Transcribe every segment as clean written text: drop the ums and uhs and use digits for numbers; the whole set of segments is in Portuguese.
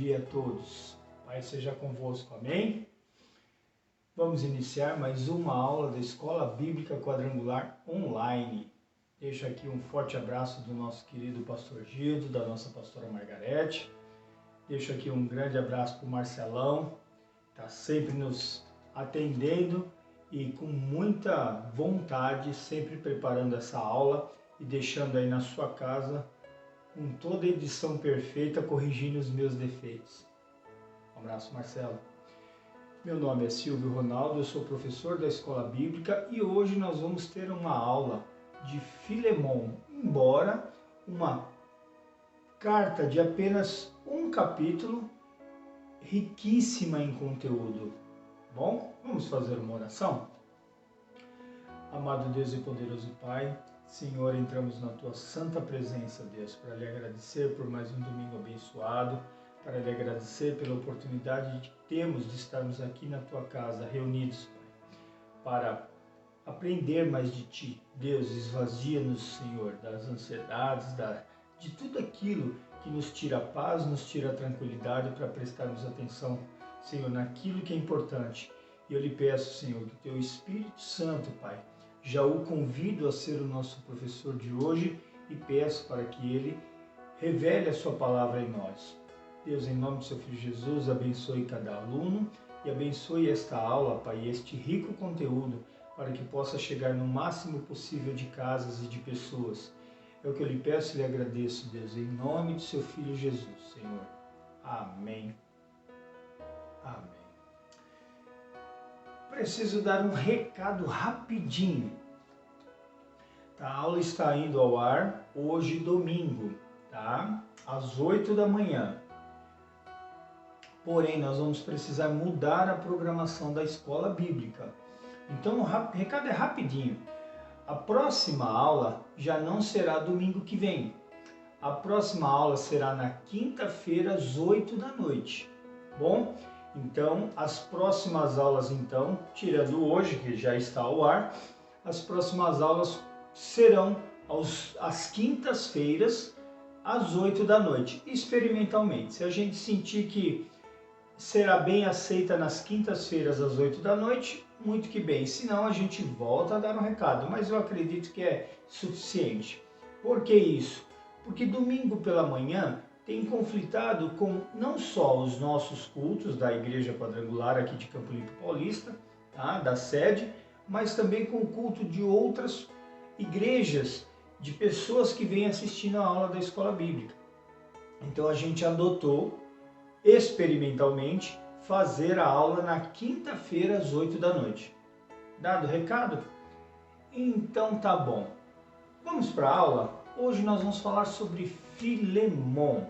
dia a todos. Pai seja convosco, amém? Vamos iniciar mais uma aula da Escola Bíblica Quadrangular Online. Deixo aqui um forte abraço do nosso querido pastor Gildo, da nossa pastora Margarete. Deixo aqui um grande abraço para o Marcelão, que está sempre nos atendendo e com muita vontade, sempre preparando essa aula e deixando aí na sua casa com toda a edição perfeita, corrigindo os meus defeitos. Um abraço, Marcelo. Meu nome é Silvio Ronaldo, eu sou professor da Escola Bíblica e hoje nós vamos ter uma aula de Filemon, embora uma carta de apenas um capítulo, riquíssima em conteúdo. Bom, vamos fazer uma oração? Amado Deus e poderoso Pai, Senhor, entramos na Tua santa presença, Deus, para lhe agradecer por mais um domingo abençoado, para lhe agradecer pela oportunidade que temos de estarmos aqui na Tua casa, reunidos, Pai, para aprender mais de Ti. Deus, esvazia-nos, Senhor, das ansiedades, de tudo aquilo que nos tira a paz, nos tira a tranquilidade, para prestarmos atenção, Senhor, naquilo que é importante. E eu lhe peço, Senhor, que Teu Espírito Santo, Pai, já o convido a ser o nosso professor de hoje e peço para que ele revele a sua palavra em nós. Deus, em nome do seu Filho Jesus, abençoe cada aluno e abençoe esta aula, Pai, este rico conteúdo, para que possa chegar no máximo possível de casas e de pessoas. É o que eu lhe peço e lhe agradeço, Deus, em nome do seu Filho Jesus, Senhor. Amém. Amém. Preciso dar um recado rapidinho. A aula está indo ao ar hoje, domingo, tá? Às 8 da manhã. Porém, nós vamos precisar mudar a programação da Escola Bíblica. Então, o recado é rapidinho. A próxima aula já não será domingo que vem. A próxima aula será na quinta-feira, às 8 da noite. Bom? Então, as próximas aulas, então, tirando hoje, que já está ao ar, as próximas aulas serão às quintas-feiras, às 8 da noite, experimentalmente. Se a gente sentir que será bem aceita nas quintas-feiras, às 8 da noite, muito que bem. Se não, a gente volta a dar um recado, mas eu acredito que é suficiente. Por que isso? Porque domingo pela manhã tem conflitado com não só os nossos cultos da Igreja Quadrangular aqui de Campo Limpo Paulista, tá? Da sede, mas também com o culto de outras igrejas, de pessoas que vêm assistindo a aula da Escola Bíblica. Então a gente adotou, experimentalmente, fazer a aula na quinta-feira às 8 da noite. Dado o recado? Então tá bom. Vamos para a aula? Hoje nós vamos falar sobre Filemon.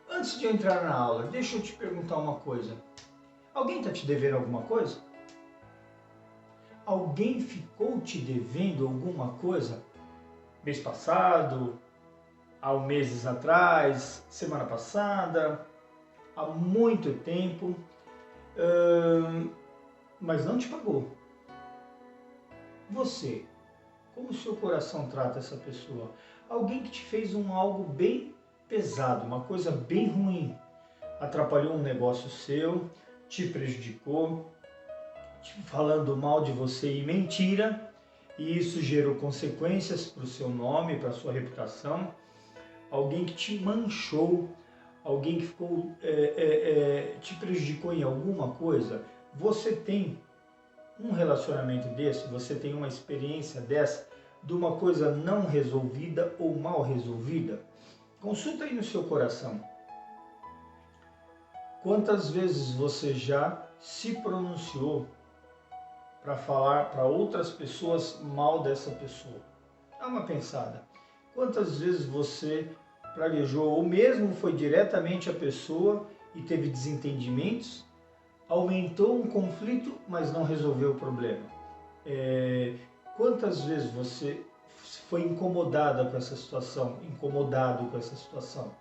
Antes de eu entrar na aula, deixa eu te perguntar uma coisa. Alguém está te devendo alguma coisa? Alguém ficou te devendo alguma coisa? Mês passado, há meses atrás, semana passada, há muito tempo, mas não te pagou. Você, como o seu coração trata essa pessoa? Alguém que te fez algo bem pesado, uma coisa bem ruim, atrapalhou um negócio seu, te prejudicou, falando mal de você e mentira, e isso gerou consequências para o seu nome, para a sua reputação. Alguém que te manchou, alguém que te prejudicou em alguma coisa. Você tem um relacionamento desse, você tem uma experiência dessa, de uma coisa não resolvida ou mal resolvida? Consulta aí no seu coração. Quantas vezes você já se pronunciou para falar para outras pessoas mal dessa pessoa? Dá uma pensada. Quantas vezes você praguejou ou mesmo foi diretamente a pessoa e teve desentendimentos, aumentou um conflito, mas não resolveu o problema? Quantas vezes você foi incomodada com essa situação, incomodado com essa situação?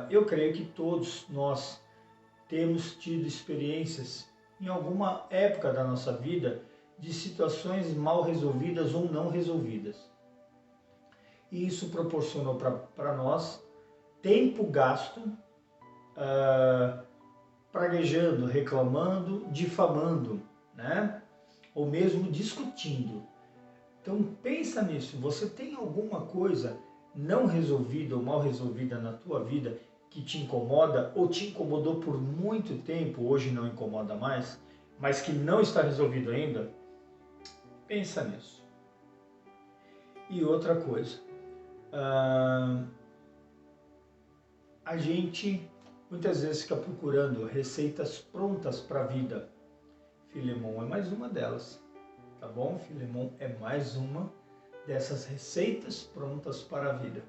Eu creio que todos nós temos tido experiências em alguma época da nossa vida de situações mal resolvidas ou não resolvidas. E isso proporcionou para nós tempo gasto praguejando, reclamando, difamando, né? Ou mesmo discutindo. Então pensa nisso, você tem alguma coisa não resolvida ou mal resolvida na tua vida que te incomoda ou te incomodou por muito tempo, hoje não incomoda mais, mas que não está resolvido ainda? Pensa nisso. E outra coisa, a gente muitas vezes fica procurando receitas prontas para a vida. Filemon é mais uma delas, tá bom? Filemon é mais uma dessas receitas prontas para a vida.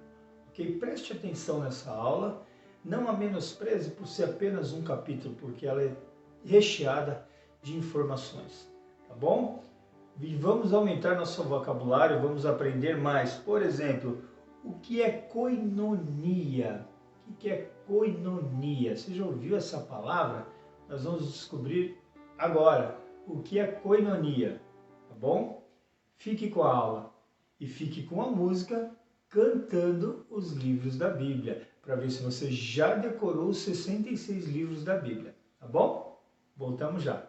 Ok? Preste atenção nessa aula, não a menospreze por ser apenas um capítulo, porque ela é recheada de informações, tá bom? E vamos aumentar nosso vocabulário, vamos aprender mais. Por exemplo, o que é koinonia? O que é koinonia? Você já ouviu essa palavra? Nós vamos descobrir agora o que é koinonia, tá bom? Fique com a aula e fique com a música cantando os livros da Bíblia, para ver se você já decorou os 66 livros da Bíblia, tá bom? Voltamos já.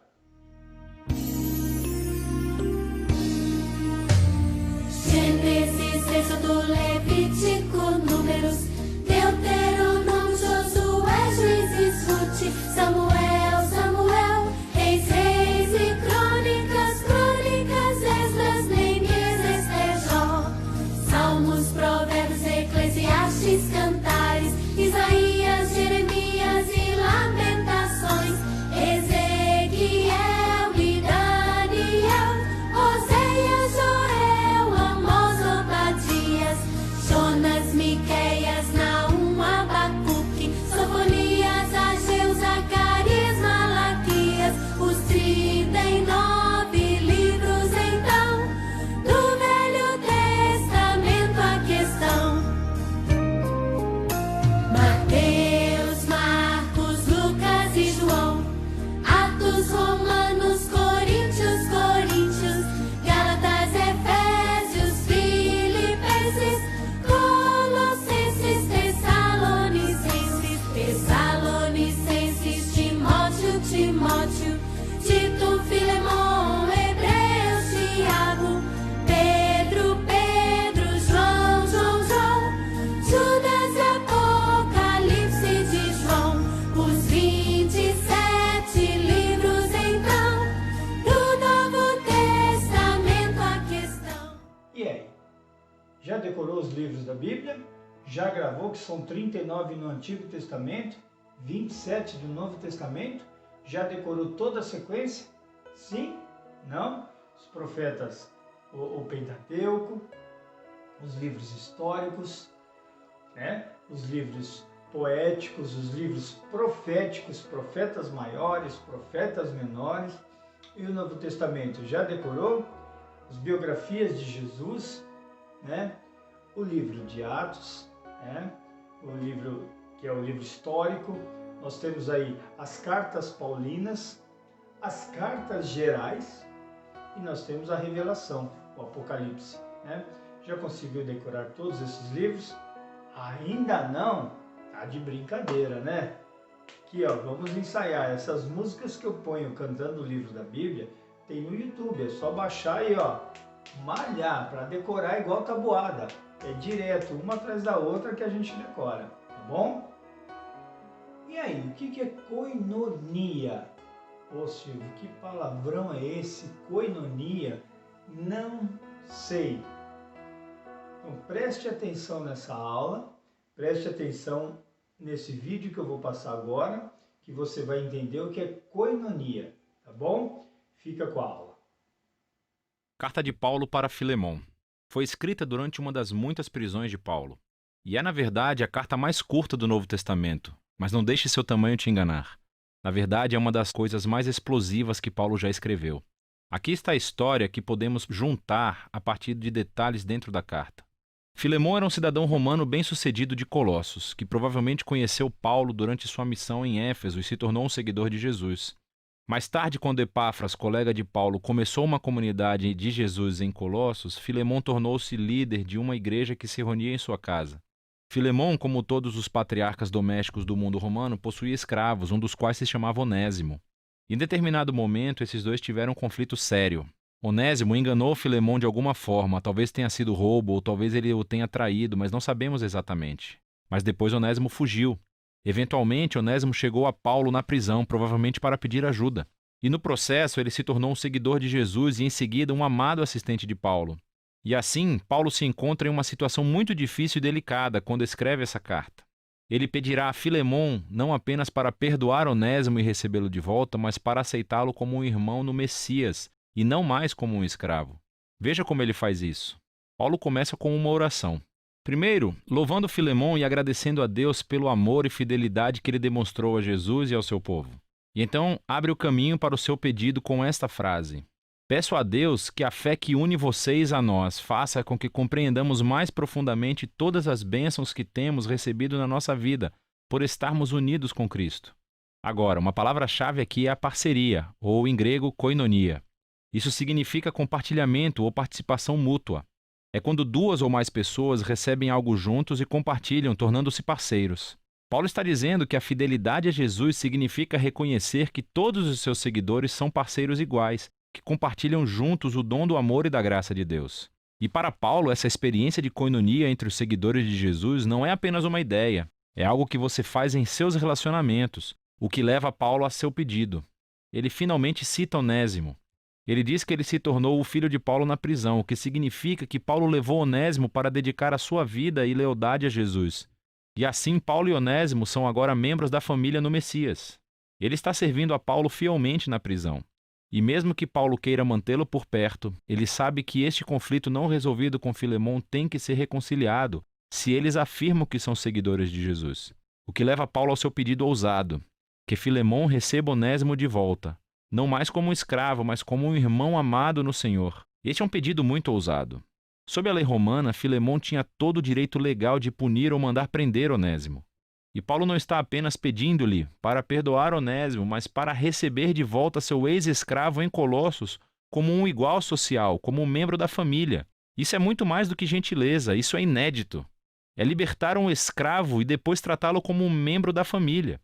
Gênesis, Êxodo, Levítico, Números, Deuteronômio, Josué, Juízes, Ruth, Samuel, Samuel, Reis, Reis e Crônicas, Crônicas, Esdras, Neemias, Ester, Jó, Salmos, Provérbios, Eclesiastes, Cantares, Isaías, Jeremias e Lamentações, Ezequiel e Daniel, Oséias, Joel, Amós, Obadias, Jonas, Miqueias, Naum, Abacuque, Sofonias, Ageu, Zacarias, Malaquias, os 39 livros então, do Velho Testamento a questão. Mateus, Marcos, Lucas e João, Atos, Romanos, Coríntios, Gálatas, Efésios, Filipenses, Colossenses, Tessalonicenses, Timóteo, Tito, Filemon, Hebreus, Tiago, Pedro, João, Judas e Apocalipse de João, os 27 livros então, do Novo Testamento a questão. E aí? Já decorou os livros da Bíblia? Já gravou que são 39 no Antigo Testamento, 27 do Novo Testamento? Já decorou toda a sequência? Sim? Não? Os profetas, o Pentateuco, os livros históricos, né? Os livros poéticos, os livros proféticos, profetas maiores, profetas menores. E o Novo Testamento já decorou? As biografias de Jesus, né? O livro de Atos, né? O livro que é o livro histórico. Nós temos aí as cartas paulinas, as cartas gerais e nós temos a revelação, o Apocalipse, né? Já conseguiu decorar todos esses livros? Ainda não? Tá de brincadeira, né? Aqui, ó, vamos ensaiar. Essas músicas que eu ponho cantando o livro da Bíblia tem no YouTube, é só baixar e, ó, malhar para decorar igual tabuada. É direto, uma atrás da outra que a gente decora, tá bom? E aí, o que é koinonia? Ô Silvio, que palavrão é esse? Koinonia? Não sei. Então preste atenção nessa aula, preste atenção nesse vídeo que eu vou passar agora, que você vai entender o que é koinonia, tá bom? Fica com a aula. Carta de Paulo para Filemon. Foi escrita durante uma das muitas prisões de Paulo. E é, na verdade, a carta mais curta do Novo Testamento, mas não deixe seu tamanho te enganar. Na verdade, é uma das coisas mais explosivas que Paulo já escreveu. Aqui está a história que podemos juntar a partir de detalhes dentro da carta. Filemon era um cidadão romano bem-sucedido de Colossos, que provavelmente conheceu Paulo durante sua missão em Éfeso e se tornou um seguidor de Jesus. Mais tarde, quando Epáfras, colega de Paulo, começou uma comunidade de Jesus em Colossos, Filemon tornou-se líder de uma igreja que se reunia em sua casa. Filemão, como todos os patriarcas domésticos do mundo romano, possuía escravos, um dos quais se chamava Onésimo. Em determinado momento, esses dois tiveram um conflito sério. Onésimo enganou Filemão de alguma forma, talvez tenha sido roubo, ou talvez ele o tenha traído, mas não sabemos exatamente. Mas depois Onésimo fugiu. Eventualmente, Onésimo chegou a Paulo na prisão, provavelmente para pedir ajuda. E no processo, ele se tornou um seguidor de Jesus e em seguida um amado assistente de Paulo. E assim, Paulo se encontra em uma situação muito difícil e delicada quando escreve essa carta. Ele pedirá a Filemão não apenas para perdoar Onésimo e recebê-lo de volta, mas para aceitá-lo como um irmão no Messias e não mais como um escravo. Veja como ele faz isso. Paulo começa com uma oração. Primeiro, louvando Filemão e agradecendo a Deus pelo amor e fidelidade que ele demonstrou a Jesus e ao seu povo. E então abre o caminho para o seu pedido com esta frase: peço a Deus que a fé que une vocês a nós faça com que compreendamos mais profundamente todas as bênçãos que temos recebido na nossa vida, por estarmos unidos com Cristo. Agora, uma palavra-chave aqui é a parceria, ou em grego, koinonia. Isso significa compartilhamento ou participação mútua. É quando duas ou mais pessoas recebem algo juntos e compartilham, tornando-se parceiros. Paulo está dizendo que a fidelidade a Jesus significa reconhecer que todos os seus seguidores são parceiros iguais, que compartilham juntos o dom do amor e da graça de Deus. E para Paulo, essa experiência de koinonia entre os seguidores de Jesus não é apenas uma ideia, é algo que você faz em seus relacionamentos, o que leva Paulo a seu pedido. Ele finalmente cita Onésimo. Ele diz que ele se tornou o filho de Paulo na prisão, o que significa que Paulo levou Onésimo para dedicar a sua vida e lealdade a Jesus. E assim, Paulo e Onésimo são agora membros da família no Messias. Ele está servindo a Paulo fielmente na prisão. E mesmo que Paulo queira mantê-lo por perto, ele sabe que este conflito não resolvido com Filemão tem que ser reconciliado se eles afirmam que são seguidores de Jesus. O que leva Paulo ao seu pedido ousado, que Filemão receba Onésimo de volta, não mais como um escravo, mas como um irmão amado no Senhor. Este é um pedido muito ousado. Sob a lei romana, Filemão tinha todo o direito legal de punir ou mandar prender Onésimo. E Paulo não está apenas pedindo-lhe para perdoar Onésimo, mas para receber de volta seu ex-escravo em Colossos como um igual social, como um membro da família. Isso é muito mais do que gentileza, isso é inédito. É libertar um escravo e depois tratá-lo como um membro da família.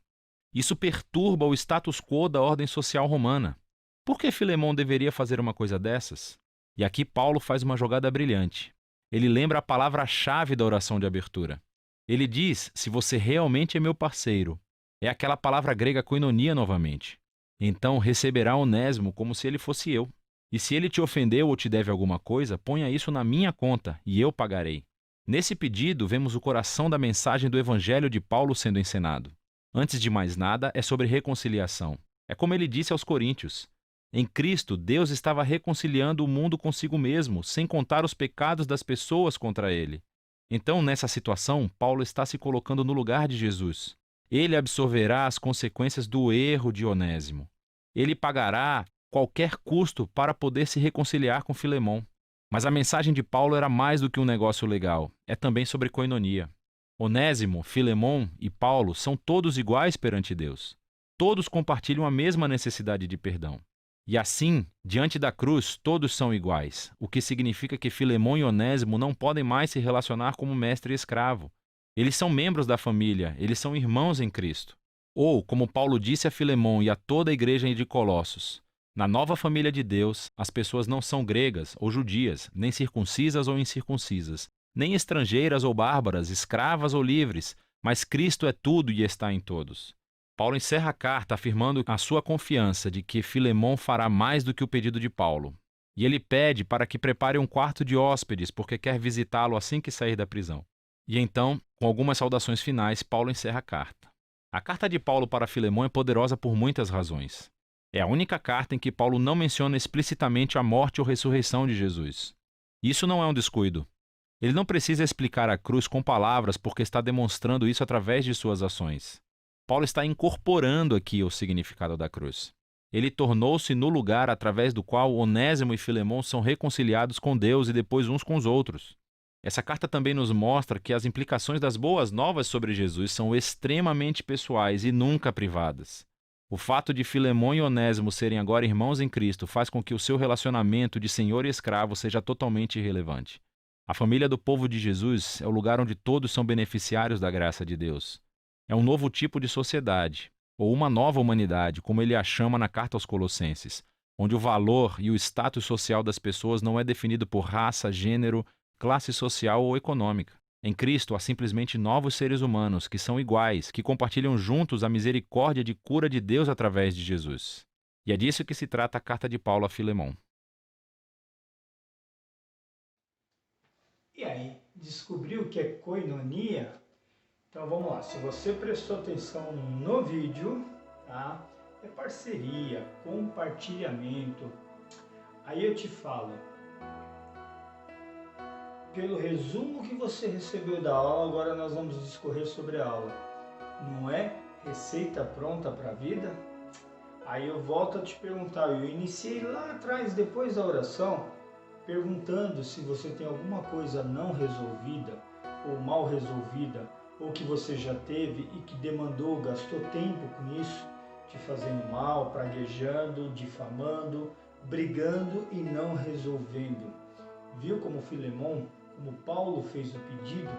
Isso perturba o status quo da ordem social romana. Por que Filemão deveria fazer uma coisa dessas? E aqui Paulo faz uma jogada brilhante. Ele lembra a palavra-chave da oração de abertura. Ele diz, se você realmente é meu parceiro, é aquela palavra grega koinonia novamente. Então receberá Onésimo como se ele fosse eu. E se ele te ofendeu ou te deve alguma coisa, ponha isso na minha conta e eu pagarei. Nesse pedido, vemos o coração da mensagem do Evangelho de Paulo sendo encenado. Antes de mais nada, é sobre reconciliação. É como ele disse aos Coríntios. Em Cristo, Deus estava reconciliando o mundo consigo mesmo, sem contar os pecados das pessoas contra ele. Então, nessa situação, Paulo está se colocando no lugar de Jesus. Ele absorverá as consequências do erro de Onésimo. Ele pagará qualquer custo para poder se reconciliar com Filemão. Mas a mensagem de Paulo era mais do que um negócio legal. É também sobre koinonia. Onésimo, Filemão e Paulo são todos iguais perante Deus. Todos compartilham a mesma necessidade de perdão. E assim, diante da cruz, todos são iguais, o que significa que Filemão e Onésimo não podem mais se relacionar como mestre e escravo. Eles são membros da família, eles são irmãos em Cristo. Ou, como Paulo disse a Filemão e a toda a igreja de Colossos, na nova família de Deus, as pessoas não são gregas ou judias, nem circuncisas ou incircuncisas, nem estrangeiras ou bárbaras, escravas ou livres, mas Cristo é tudo e está em todos. Paulo encerra a carta afirmando a sua confiança de que Filemão fará mais do que o pedido de Paulo. E ele pede para que prepare um quarto de hóspedes, porque quer visitá-lo assim que sair da prisão. E então, com algumas saudações finais, Paulo encerra a carta. A carta de Paulo para Filemão é poderosa por muitas razões. É a única carta em que Paulo não menciona explicitamente a morte ou ressurreição de Jesus. Isso não é um descuido. Ele não precisa explicar a cruz com palavras porque está demonstrando isso através de suas ações. Paulo está incorporando aqui o significado da cruz. Ele tornou-se no lugar através do qual Onésimo e Filemão são reconciliados com Deus e depois uns com os outros. Essa carta também nos mostra que as implicações das boas novas sobre Jesus são extremamente pessoais e nunca privadas. O fato de Filemão e Onésimo serem agora irmãos em Cristo faz com que o seu relacionamento de senhor e escravo seja totalmente irrelevante. A família do povo de Jesus é o lugar onde todos são beneficiários da graça de Deus. É um novo tipo de sociedade, ou uma nova humanidade, como ele a chama na carta aos Colossenses, onde o valor e o status social das pessoas não é definido por raça, gênero, classe social ou econômica. Em Cristo há simplesmente novos seres humanos que são iguais, que compartilham juntos a misericórdia de cura de Deus através de Jesus. E é disso que se trata a carta de Paulo a Filemon. E aí, descobriu o que é koinonia? Então vamos lá, se você prestou atenção no vídeo, tá? É parceria, compartilhamento. Aí eu te falo, pelo resumo que você recebeu da aula, agora nós vamos discorrer sobre a aula. Não é receita pronta para a vida? Aí eu volto a te perguntar, eu iniciei lá atrás, depois da oração, perguntando se você tem alguma coisa não resolvida ou mal resolvida, ou que você já teve e que demandou, gastou tempo com isso, te fazendo mal, praguejando, difamando, brigando e não resolvendo. Viu como Filemon, como Paulo fez o pedido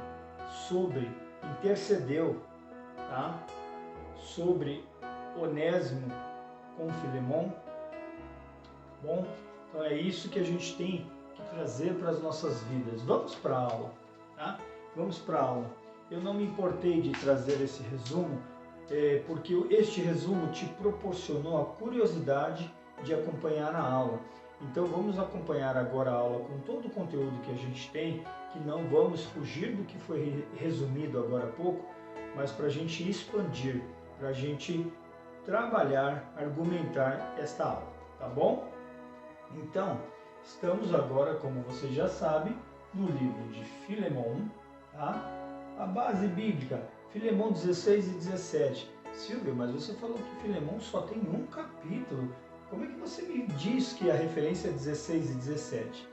intercedeu, tá? Sobre Onésimo com Filemon? Bom, então é isso que a gente tem que trazer para as nossas vidas. Vamos para a aula, tá? Vamos para a aula. Eu não me importei de trazer esse resumo, porque este resumo te proporcionou a curiosidade de acompanhar a aula. Então vamos acompanhar agora a aula com todo o conteúdo que a gente tem, que não vamos fugir do que foi resumido agora há pouco, mas para a gente expandir, para a gente trabalhar, argumentar esta aula, tá bom? Então, estamos agora, como você já sabe, no livro de Filemon, tá? A base bíblica, Filemon 16 e 17. Silvio, mas você falou que Filemon só tem um capítulo. Como é que você me diz que a referência é 16 e 17?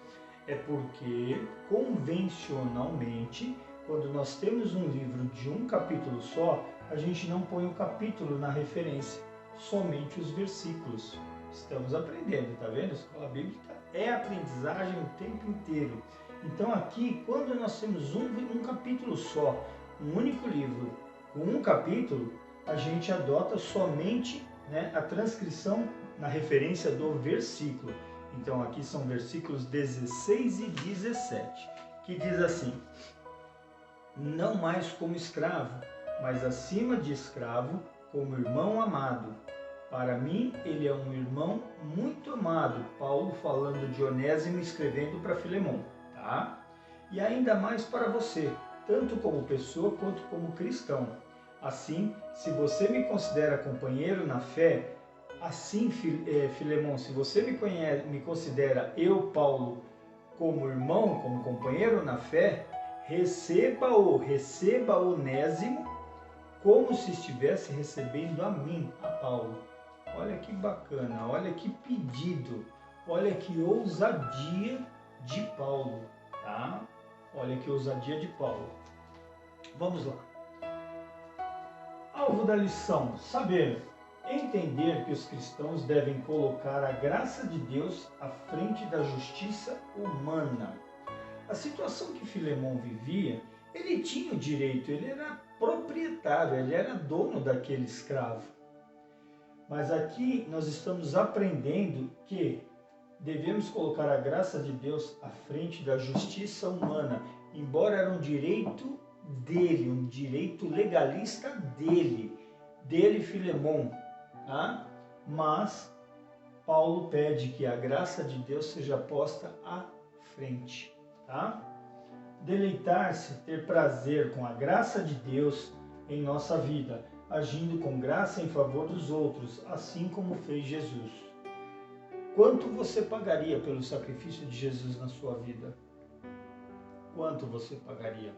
É porque, convencionalmente, quando nós temos um livro de um capítulo só, a gente não põe o capítulo na referência, somente os versículos. Estamos aprendendo, tá vendo? A escola bíblica é aprendizagem o tempo inteiro. Então aqui, quando nós temos um capítulo só, um único livro com um capítulo, a gente adota somente, né, a transcrição na referência do versículo. Então aqui são versículos 16 e 17, que diz assim: não mais como escravo, mas acima de escravo, como irmão amado. Para mim, ele é um irmão muito amado. Paulo falando de Onésimo, escrevendo para Filemon, tá? E ainda mais para você, tanto como pessoa quanto como cristão. Assim, se você me considera companheiro na fé, assim, Filemon, se você me considera, eu, Paulo, como irmão, como companheiro na fé, receba Onésimo como se estivesse recebendo a mim, a Paulo. Olha que bacana, olha que pedido, olha que ousadia de Paulo, tá? Olha que ousadia de Paulo. Vamos lá. Alvo da lição: saber, entender que os cristãos devem colocar a graça de Deus à frente da justiça humana. A situação que Filemon vivia, ele tinha o direito, ele era proprietário, ele era dono daquele escravo. Mas aqui nós estamos aprendendo que devemos colocar a graça de Deus à frente da justiça humana, embora era um direito dele, um direito legalista dele Filemon, tá? Mas Paulo pede que a graça de Deus seja posta à frente, tá? Deleitar-se, ter prazer com a graça de Deus em nossa vida, agindo com graça em favor dos outros, assim como fez Jesus. Quanto você pagaria pelo sacrifício de Jesus na sua vida? Quanto você pagaria?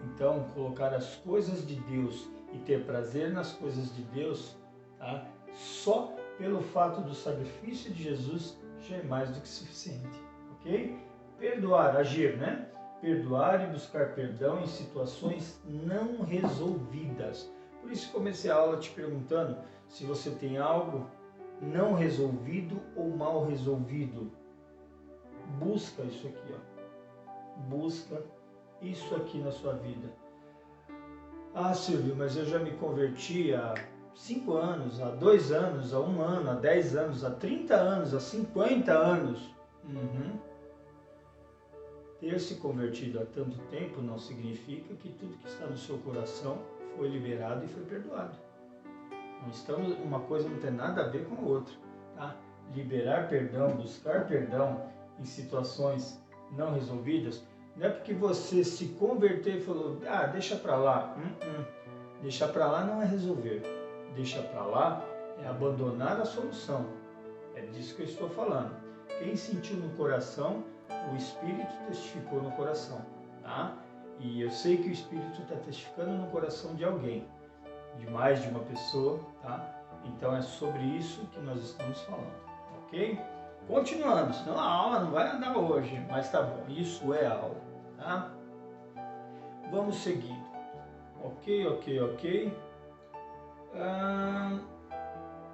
Então, colocar as coisas de Deus e ter prazer nas coisas de Deus, tá? Só pelo fato do sacrifício de Jesus já é mais do que suficiente, ok? Perdoar, agir, né? Perdoar e buscar perdão em situações não resolvidas. Por isso comecei a aula te perguntando se você tem algo não resolvido ou mal resolvido. Busca isso aqui, ó. busca isso aqui na sua vida. Ah, Silvio, mas eu já me converti há 5 anos, há 2 anos, há 1 ano, há 10 anos, há 30 anos, há 50 anos. Ter se convertido há tanto tempo não significa que tudo que está no seu coração foi liberado e foi perdoado. Uma coisa não tem nada a ver com a outra. Tá? Liberar perdão, buscar perdão em situações não resolvidas, não é porque você se converteu e falou, deixa pra lá. Deixar pra lá não é resolver. Deixar pra lá é abandonar a solução. É disso que eu estou falando. Quem sentiu no coração, o Espírito testificou no coração. Tá? E eu sei que o Espírito está testificando no coração de alguém, de mais de uma pessoa. Tá? Então é sobre isso que nós estamos falando. Ok? Continuando, senão a aula não vai andar hoje, mas tá bom, isso é aula, tá? Vamos seguindo. Ok.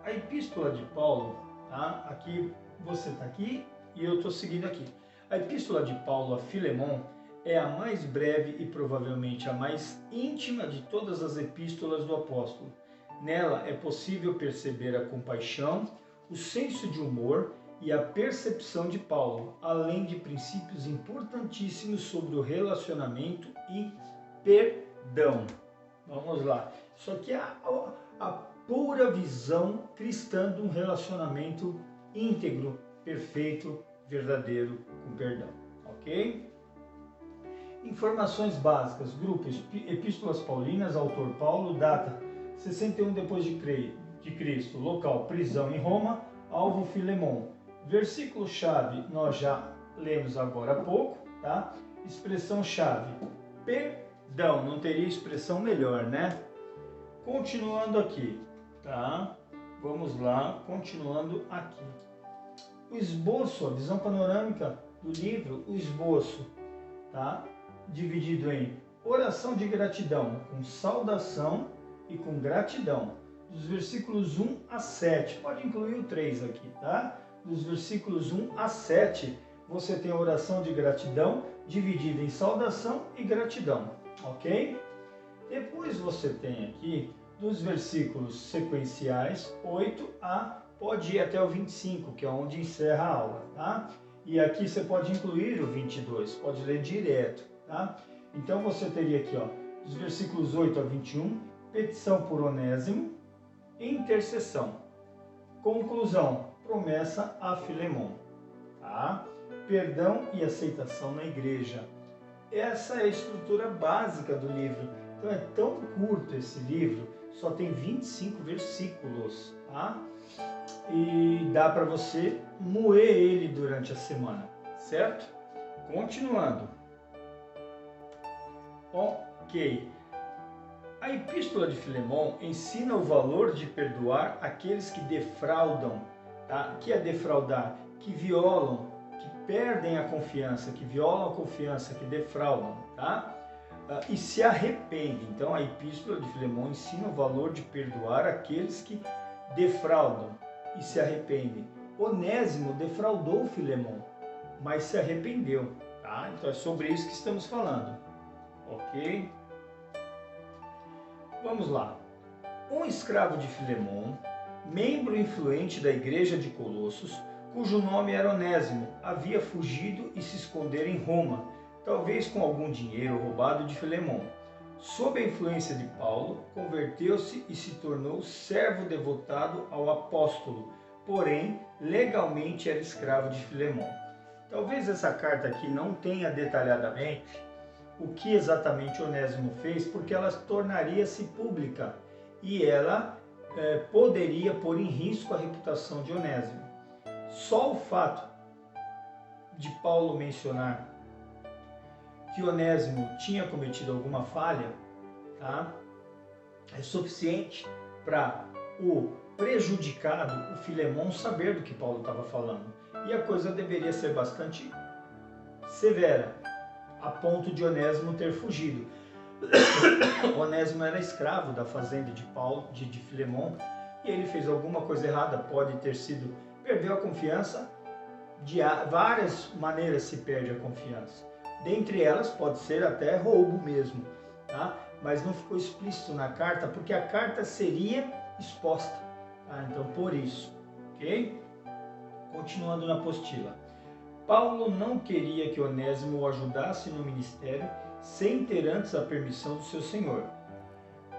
A epístola de Paulo, tá? Aqui, você está aqui e eu estou seguindo aqui. A epístola de Paulo a Filemon é a mais breve e provavelmente a mais íntima de todas as epístolas do apóstolo. Nela é possível perceber a compaixão, o senso de humor e a percepção de Paulo, além de princípios importantíssimos sobre o relacionamento e perdão. Vamos lá. Isso aqui é a pura visão cristã de um relacionamento íntegro, perfeito, verdadeiro, com perdão. Ok? Informações básicas. Grupo Epístolas Paulinas, autor Paulo, data 61 depois de Cristo, local prisão em Roma, alvo Filemon. Versículo-chave, nós já lemos agora há pouco, tá? Expressão-chave, perdão, não teria expressão melhor, né? Continuando aqui, tá? Vamos lá, continuando aqui. O esboço, a visão panorâmica do livro, o esboço, tá? Dividido em oração de gratidão, com saudação e com gratidão. Dos versículos 1 a 7, pode incluir o 3 aqui, tá? Dos versículos 1 a 7, você tem a oração de gratidão, dividida em saudação e gratidão, ok? Depois você tem aqui, dos versículos sequenciais, 8 a, pode ir até o 25, que é onde encerra a aula, tá? E aqui você pode incluir o 22, pode ler direto, tá? Então você teria aqui, ó, dos versículos 8 a 21, petição por Onésimo, intercessão. Conclusão, promessa a Filemon, tá? Perdão e aceitação na igreja. Essa é a estrutura básica do livro. Então é tão curto esse livro, só tem 25 versículos, tá? E dá para você moer ele durante a semana, certo? Continuando. Ok. A epístola de Filemon ensina o valor de perdoar aqueles que defraudam, tá? Que é defraudar? Que violam, que perdem a confiança, que violam a confiança, que defraudam, tá? E se arrependem. Então a epístola de Filemon ensina o valor de perdoar aqueles que defraudam e se arrependem. Onésimo defraudou Filemon, mas se arrependeu, tá? Então é sobre isso que estamos falando, ok? Vamos lá. Um escravo de Filemon, membro influente da igreja de Colossos, cujo nome era Onésimo, havia fugido e se esconder em Roma, talvez com algum dinheiro roubado de Filemon. Sob a influência de Paulo, converteu-se e se tornou servo devotado ao apóstolo, porém, legalmente era escravo de Filemon. Talvez essa carta aqui não tenha detalhadamente o que exatamente Onésimo fez, porque ela tornaria-se pública e ela poderia pôr em risco a reputação de Onésimo. Só o fato de Paulo mencionar que Onésimo tinha cometido alguma falha, tá? É suficiente para o prejudicado, o Filemon, saber do que Paulo estava falando. E a coisa deveria ser bastante severa, a ponto de Onésimo ter fugido. Onésimo era escravo da fazenda de Paulo, de Filemon, e ele fez alguma coisa errada, pode ter sido, perdeu a confiança, de várias maneiras se perde a confiança. Dentre elas pode ser até roubo mesmo, tá? Mas não ficou explícito na carta porque a carta seria exposta, tá? Então por isso, ok? Continuando na apostila. Paulo não queria que Onésimo o ajudasse no ministério sem ter antes a permissão do seu senhor.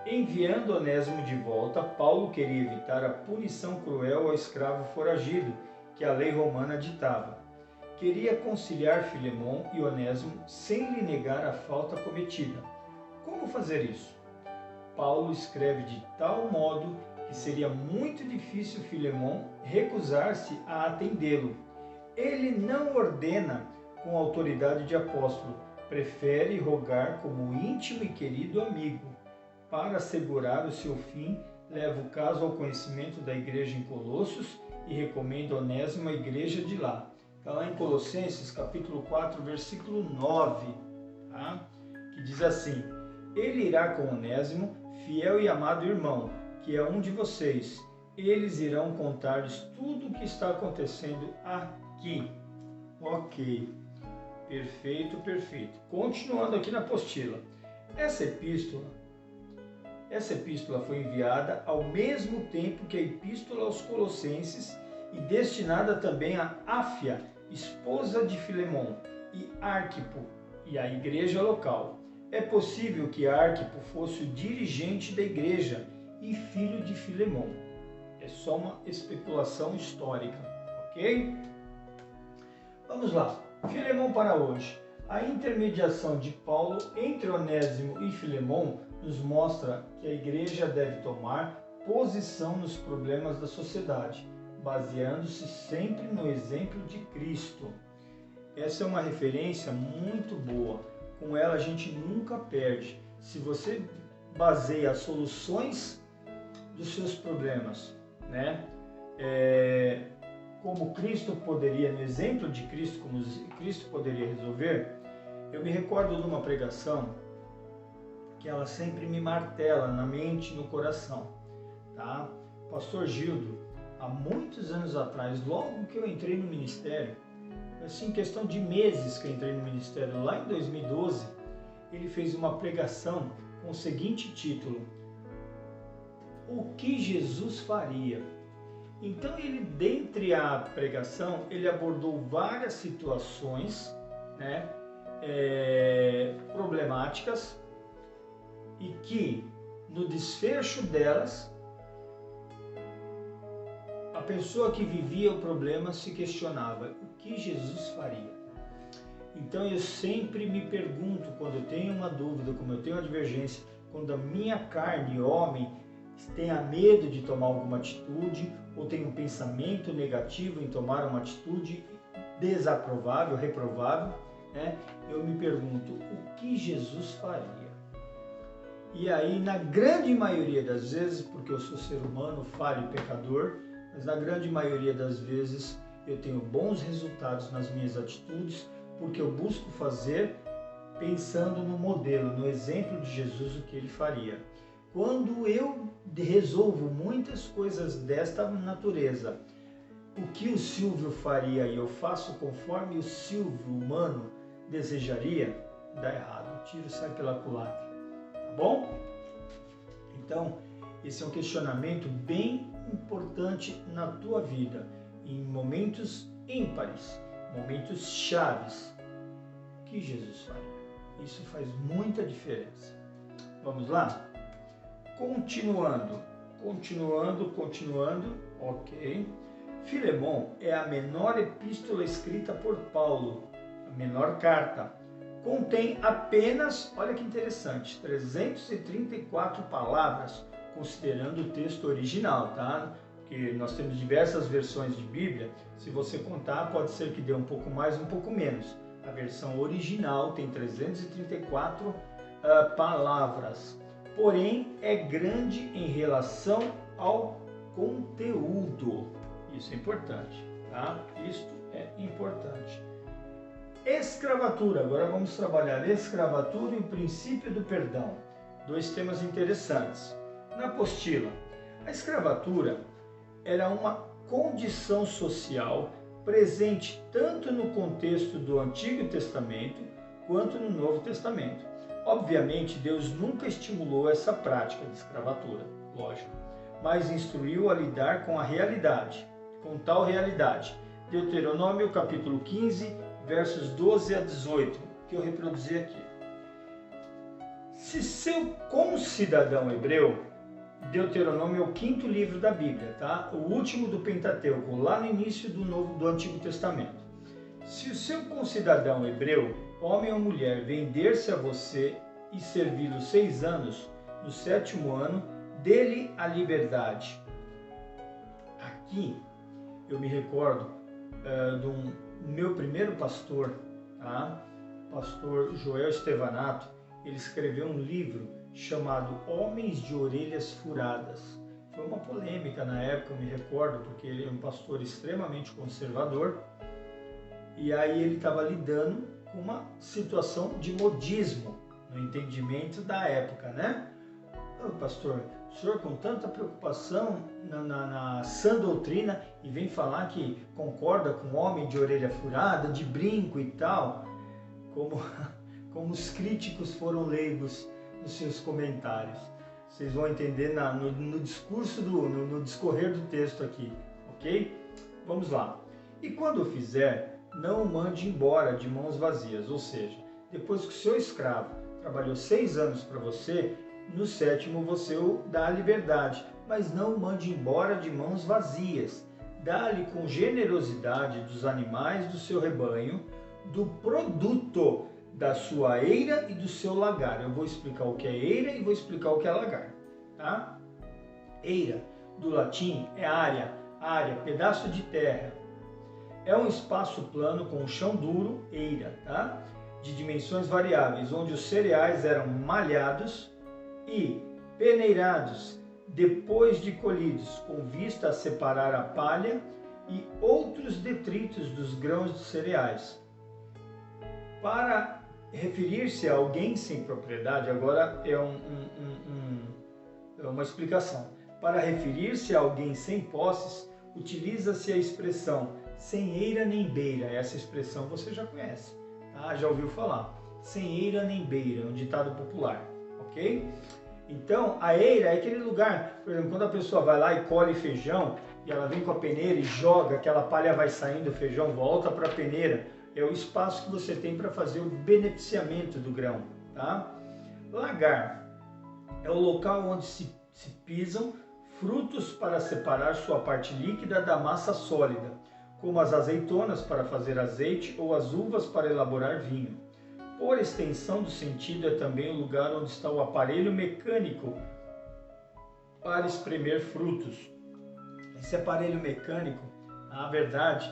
Enviando Onésimo de volta, Paulo queria evitar a punição cruel ao escravo foragido que a lei romana ditava. Queria conciliar Filemon e Onésimo sem lhe negar a falta cometida. Como fazer isso? Paulo escreve de tal modo que seria muito difícil Filemon recusar-se a atendê-lo. Ele não ordena com autoridade de apóstolo, prefere rogar como íntimo e querido amigo. Para assegurar o seu fim, leva o caso ao conhecimento da igreja em Colossos e recomenda Onésimo à igreja de lá. Está lá em Colossenses, capítulo 4, versículo 9, tá? Que diz assim: Ele irá com Onésimo, fiel e amado irmão, que é um de vocês. Eles irão contar-lhes tudo o que está acontecendo aqui. Ok, perfeito, perfeito. Continuando aqui na apostila. Essa epístola foi enviada ao mesmo tempo que a epístola aos Colossenses e destinada também a Áfia, esposa de Filemon, e Arquipo, e a igreja local. É possível que Arquipo fosse o dirigente da igreja e filho de Filemon. É só uma especulação histórica, ok? Vamos lá. Filemon para hoje. A intermediação de Paulo entre Onésimo e Filemon nos mostra que a igreja deve tomar posição nos problemas da sociedade, baseando-se sempre no exemplo de Cristo. Essa é uma referência muito boa. Com ela a gente nunca perde. Se você baseia as soluções dos seus problemas, né? Como Cristo poderia, no exemplo de Cristo, como Cristo poderia resolver, eu me recordo de uma pregação que ela sempre me martela na mente e no coração, tá? Pastor Gildo, há muitos anos atrás, logo que eu entrei no ministério, assim, questão de meses que eu entrei no ministério, lá em 2012, ele fez uma pregação com o seguinte título: O que Jesus faria? Então ele, dentre a pregação, ele abordou várias situações, né, problemáticas, e que no desfecho delas, a pessoa que vivia o problema se questionava: o que Jesus faria? Então eu sempre me pergunto, quando eu tenho uma dúvida, quando eu tenho uma divergência, quando a minha carne, homem, tenha medo de tomar alguma atitude ou tem um pensamento negativo em tomar uma atitude desaprovável, reprovável, né? Eu me pergunto: o que Jesus faria? E aí, na grande maioria das vezes, porque eu sou ser humano, falho e pecador, mas na grande maioria das vezes eu tenho bons resultados nas minhas atitudes, porque eu busco fazer pensando no modelo, no exemplo de Jesus, o que ele faria. Quando eu resolvo muitas coisas desta natureza, o que o Silvio faria e eu faço conforme o Silvio humano desejaria, dá errado, o tiro sai pela culatra, tá bom? Então, esse é um questionamento bem importante na tua vida, em momentos ímpares, momentos chaves. O que Jesus faria? Isso faz muita diferença. Vamos lá? Continuando, ok. Filemon é a menor epístola escrita por Paulo, a menor carta. Contém apenas, olha que interessante, 334 palavras, considerando o texto original, tá? Porque nós temos diversas versões de Bíblia, se você contar pode ser que dê um pouco mais, um pouco menos. A versão original tem 334 palavras. Porém, é grande em relação ao conteúdo. Isso é importante, tá? Isto é importante. Escravatura. Agora vamos trabalhar escravatura e o princípio do perdão. Dois temas interessantes. Na apostila, a escravatura era uma condição social presente tanto no contexto do Antigo Testamento quanto no Novo Testamento. Obviamente, Deus nunca estimulou essa prática de escravatura, lógico, mas instruiu a lidar com a realidade, com tal realidade. Deuteronômio capítulo 15, versos 12 a 18, que eu reproduzi aqui. Se seu concidadão hebreu, Deuteronômio é o 5º livro da Bíblia, tá? O último do Pentateuco, lá no início do Antigo Testamento. Se o seu concidadão hebreu, homem ou mulher, vender-se a você e servi-lo 6 anos, no 7º ano, dê-lhe a liberdade. Aqui, eu me recordo do meu primeiro pastor, tá? Pastor Joel Estevanato. Ele escreveu um livro chamado Homens de Orelhas Furadas. Foi uma polêmica na época, eu me recordo, porque ele é um pastor extremamente conservador. E aí ele estava lidando com uma situação de modismo, no entendimento da época, né? Ô, pastor, o senhor com tanta preocupação na sã doutrina e vem falar que concorda com homem de orelha furada, de brinco e tal, como os críticos foram leigos nos seus comentários. Vocês vão entender no discurso, no discorrer do texto aqui, ok? Vamos lá. E quando o fizer, não o mande embora de mãos vazias, ou seja, depois que o seu escravo trabalhou 6 anos para você, no 7º você o dá a liberdade, mas não o mande embora de mãos vazias. Dá-lhe com generosidade dos animais do seu rebanho, do produto da sua eira e do seu lagar. Eu vou explicar o que é eira e vou explicar o que é lagar, tá? Eira, do latim, é área, pedaço de terra. É um espaço plano com um chão duro, eira, tá? De dimensões variáveis, onde os cereais eram malhados e peneirados depois de colhidos, com vista a separar a palha e outros detritos dos grãos de cereais. Para referir-se a alguém sem propriedade, agora é uma explicação. Para referir-se a alguém sem posses, utiliza-se a expressão sem eira nem beira. Essa expressão você já conhece, tá? Já ouviu falar. Sem eira nem beira, um ditado popular, ok? Então, a eira é aquele lugar, por exemplo, quando a pessoa vai lá e colhe feijão, e ela vem com a peneira e joga, aquela palha vai saindo, o feijão volta para a peneira. É o espaço que você tem para fazer o beneficiamento do grão, tá? Lagar é o local onde se pisam frutos para separar sua parte líquida da massa sólida, como as azeitonas para fazer azeite ou as uvas para elaborar vinho. Por extensão do sentido, é também o lugar onde está o aparelho mecânico para espremer frutos. Esse aparelho mecânico, na verdade,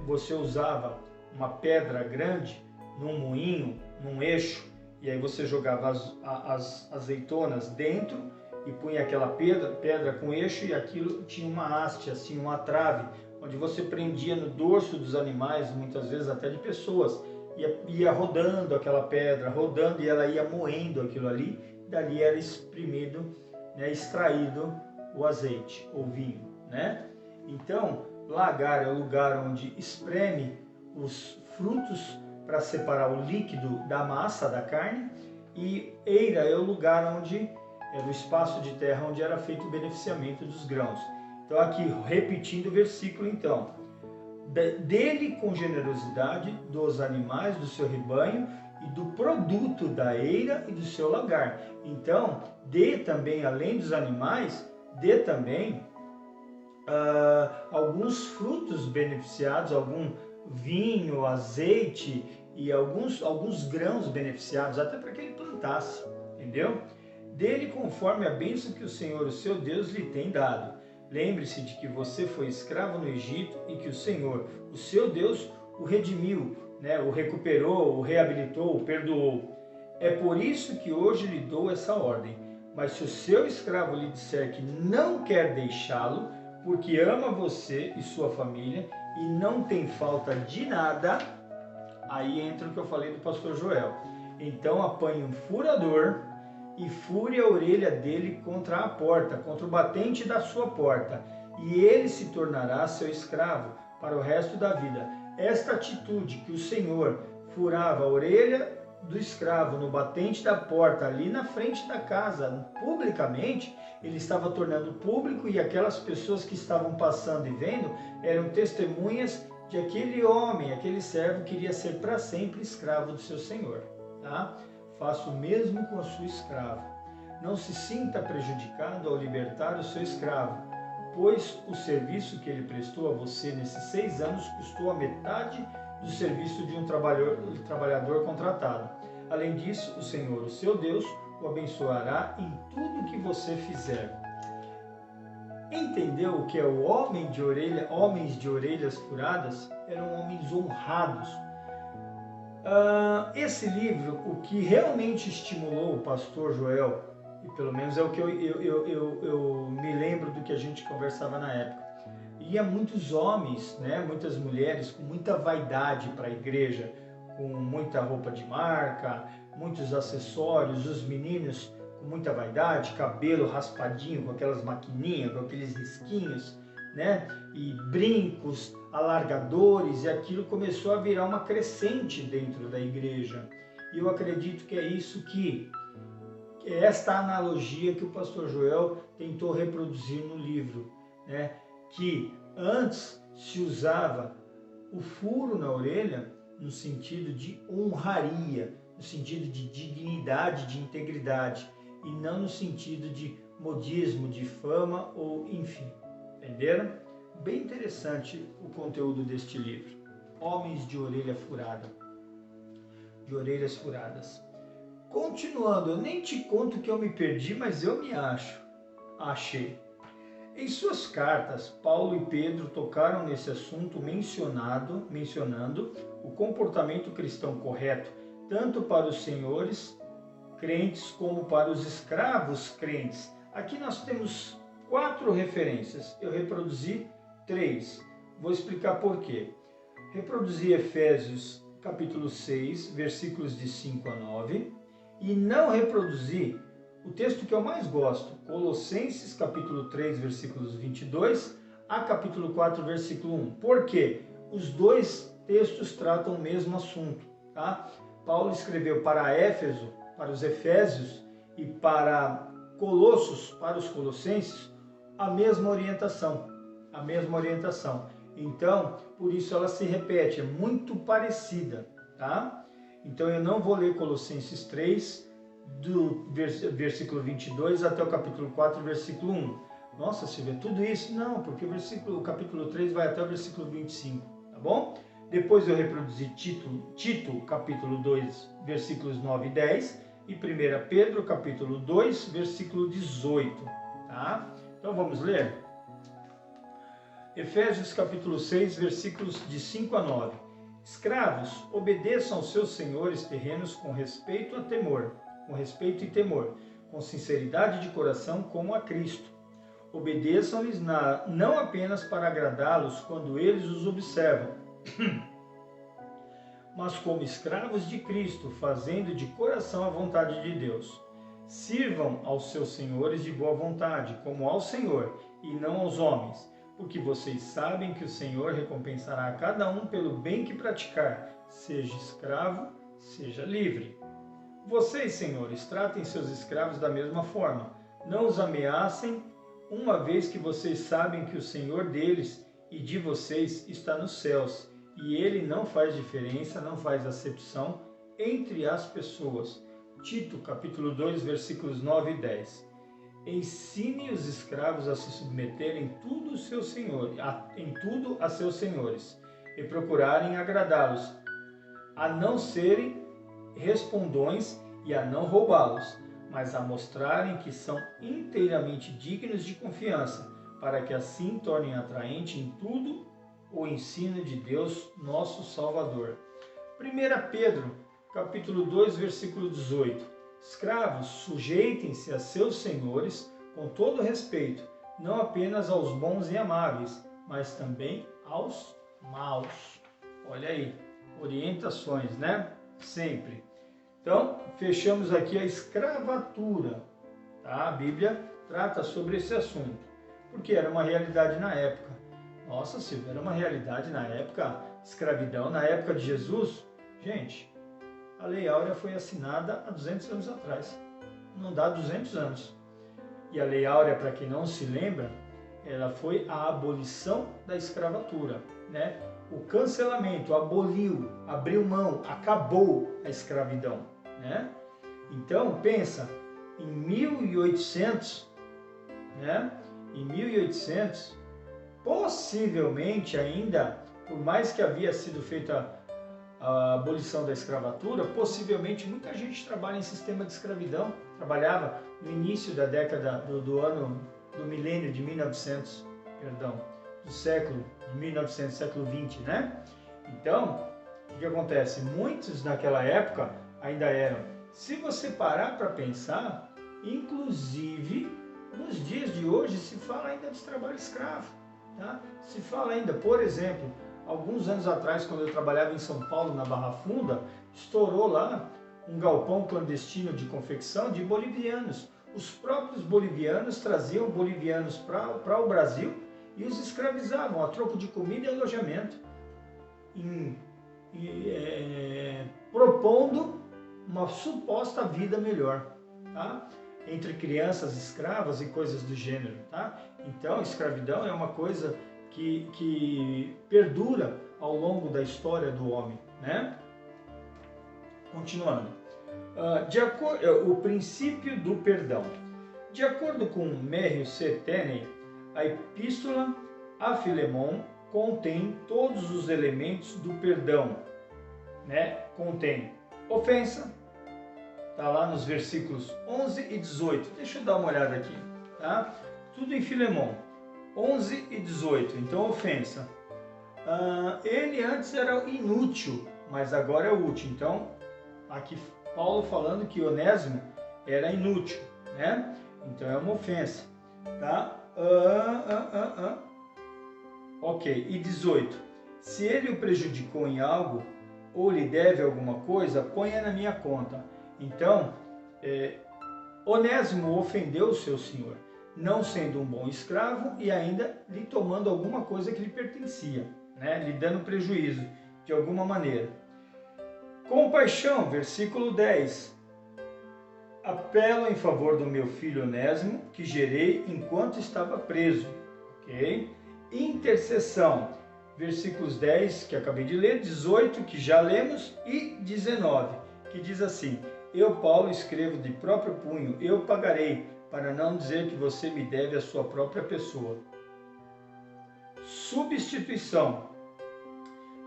você usava uma pedra grande num moinho, num eixo, e aí você jogava as azeitonas dentro e punha aquela pedra com eixo, e aquilo tinha uma haste, assim, uma trave, onde você prendia no dorso dos animais, muitas vezes até de pessoas, ia rodando aquela pedra, rodando, e ela ia moendo aquilo ali, e dali era exprimido, né, extraído o azeite, ou vinho, né? Então, lagar é o lugar onde espreme os frutos para separar o líquido da massa da carne, e eira é o lugar onde era o espaço de terra onde era feito o beneficiamento dos grãos. Então aqui, repetindo o versículo então, dele com generosidade dos animais do seu rebanho e do produto da eira e do seu lagar. Então, dê também, além dos animais, dê também alguns frutos beneficiados, algum vinho, azeite e alguns grãos beneficiados, até para que ele plantasse, entendeu? Dele conforme a bênção que o Senhor, o seu Deus, lhe tem dado. Lembre-se de que você foi escravo no Egito e que o Senhor, o seu Deus, o redimiu, né? O recuperou, o reabilitou, o perdoou. É por isso que hoje lhe dou essa ordem. Mas se o seu escravo lhe disser que não quer deixá-lo, porque ama você e sua família e não tem falta de nada, aí entra o que eu falei do pastor Joel. Então apanhe um furador e fure a orelha dele contra a porta, contra o batente da sua porta, e ele se tornará seu escravo para o resto da vida. Esta atitude que o Senhor furava a orelha do escravo no batente da porta, ali na frente da casa, publicamente. Ele estava tornando público, e aquelas pessoas que estavam passando e vendo eram testemunhas de aquele homem, aquele servo que iria ser para sempre escravo do seu senhor. Tá? Faça o mesmo com a sua escrava. Não se sinta prejudicado ao libertar o seu escravo, pois o serviço que ele prestou a você nesses 6 anos custou a metade do serviço de um trabalhador contratado. Além disso, o Senhor, o seu Deus, o abençoará em tudo que você fizer. Entendeu o que é o homem de orelha? Homens de orelhas furadas eram homens honrados. Esse livro, o que realmente estimulou o pastor Joel, e pelo menos é o que eu me lembro do que a gente conversava na época, ia muitos homens, né, muitas mulheres com muita vaidade para a igreja, com muita roupa de marca, muitos acessórios, os meninos com muita vaidade, cabelo raspadinho, com aquelas maquininhas, com aqueles risquinhos, né, e brincos, alargadores, e aquilo começou a virar uma crescente dentro da igreja. E eu acredito que é isso que é esta analogia que o pastor Joel tentou reproduzir no livro, né, que antes se usava o furo na orelha no sentido de honraria, no sentido de dignidade, de integridade, e não no sentido de modismo, de fama ou enfim. Entenderam? Bem interessante o conteúdo deste livro. Homens de orelha furada. De orelhas furadas. Continuando, eu nem te conto que eu me perdi, mas eu me achei. Em suas cartas, Paulo e Pedro tocaram nesse assunto mencionando o comportamento cristão correto, tanto para os senhores crentes como para os escravos crentes. Aqui nós temos 4 referências, eu reproduzi 3, vou explicar por quê. Reproduzi Efésios capítulo 6, versículos de 5 a 9, e não reproduzi o texto que eu mais gosto, Colossenses capítulo 3, versículos 22 a capítulo 4, versículo 1. Por quê? Os 2 textos tratam o mesmo assunto. Tá? Paulo escreveu para Éfeso, para os Efésios, e para Colossos, para os Colossenses, a mesma orientação. Então, por isso ela se repete, é muito parecida. Tá? Então eu não vou ler Colossenses 3, do versículo 22 até o capítulo 4, versículo 1. Nossa, Silvia, tudo isso? Não, porque o capítulo 3 vai até o versículo 25, tá bom? Depois eu reproduzi Tito, capítulo 2, versículos 9 e 10, e 1 Pedro, capítulo 2, versículo 18, tá? Então vamos ler? Efésios, capítulo 6, versículos de 5 a 9. Escravos, obedeçam aos seus senhores terrenos com respeito e temor, com sinceridade de coração como a Cristo. Obedeçam-lhes não apenas para agradá-los quando eles os observam, mas como escravos de Cristo, fazendo de coração a vontade de Deus. Sirvam aos seus senhores de boa vontade, como ao Senhor, e não aos homens, porque vocês sabem que o Senhor recompensará a cada um pelo bem que praticar, seja escravo, seja livre. Vocês, senhores, tratem seus escravos da mesma forma. Não os ameacem, uma vez que vocês sabem que o Senhor deles e de vocês está nos céus, e Ele não faz diferença, não faz acepção entre as pessoas. Tito, capítulo 2, versículos 9 e 10. Ensine os escravos a se submeterem em tudo a seus senhores, e procurarem agradá-los, a não serem respondões e a não roubá-los, mas a mostrarem que são inteiramente dignos de confiança, para que assim tornem atraente em tudo o ensino de Deus, nosso Salvador. 1 Pedro, capítulo 2, versículo 18. Escravos, sujeitem-se a seus senhores com todo respeito, não apenas aos bons e amáveis, mas também aos maus. Olha aí, orientações, né? Sempre. Então, fechamos aqui a escravatura. Tá? A Bíblia trata sobre esse assunto, porque era uma realidade na época. Nossa, Silvia, era uma realidade na época, escravidão. Na época de Jesus, Gente, a Lei Áurea foi assinada há 200 anos atrás. Não dá 200 anos. E a Lei Áurea, para quem não se lembra, ela foi a abolição da escravatura, né? O cancelamento, aboliu, abriu mão, acabou a escravidão, né? Então, pensa, em 1800, né? Em 1800, possivelmente ainda, por mais que havia sido feita a abolição da escravatura, possivelmente muita gente trabalha em sistema de escravidão, trabalhava no início da década do milênio de 1900, do século de 1900, século 20, né? Então, o que acontece? Muitos naquela época ainda eram. Se você parar para pensar, inclusive nos dias de hoje se fala ainda de trabalho escravo, tá? Se fala ainda, por exemplo, alguns anos atrás, quando eu trabalhava em São Paulo, na Barra Funda, estourou lá um galpão clandestino de confecção de bolivianos. Os próprios bolivianos traziam bolivianos para o Brasil e os escravizavam a troco de comida e alojamento, propondo uma suposta vida melhor, tá? Entre crianças escravas e coisas do gênero, tá? Então, escravidão é uma coisa que perdura ao longo da história do homem, né? Continuando. O princípio do perdão. De acordo com Merrill C. Tenney, a epístola a Filemon contém todos os elementos do perdão, né? Contém ofensa, está lá nos versículos 11 e 18. Deixa eu dar uma olhada aqui, tá? Tudo em Filemon, 11 e 18. Então, ofensa. Ele antes era inútil, mas agora é útil. Então, aqui Paulo falando que Onésimo era inútil, né? Então é uma ofensa, tá? Ok, e 18. Se ele o prejudicou em algo ou lhe deve alguma coisa, ponha na minha conta. Então, Onésimo ofendeu o seu senhor, não sendo um bom escravo e ainda lhe tomando alguma coisa que lhe pertencia, né? Lhe dando prejuízo de alguma maneira. Compaixão, versículo 10. Apelo em favor do meu filho Onésimo, que gerei enquanto estava preso. Ok? Intercessão, versículos 10, que acabei de ler, 18, que já lemos, e 19, que diz assim: Eu, Paulo, escrevo de próprio punho, eu pagarei, para não dizer que você me deve a sua própria pessoa. Substituição,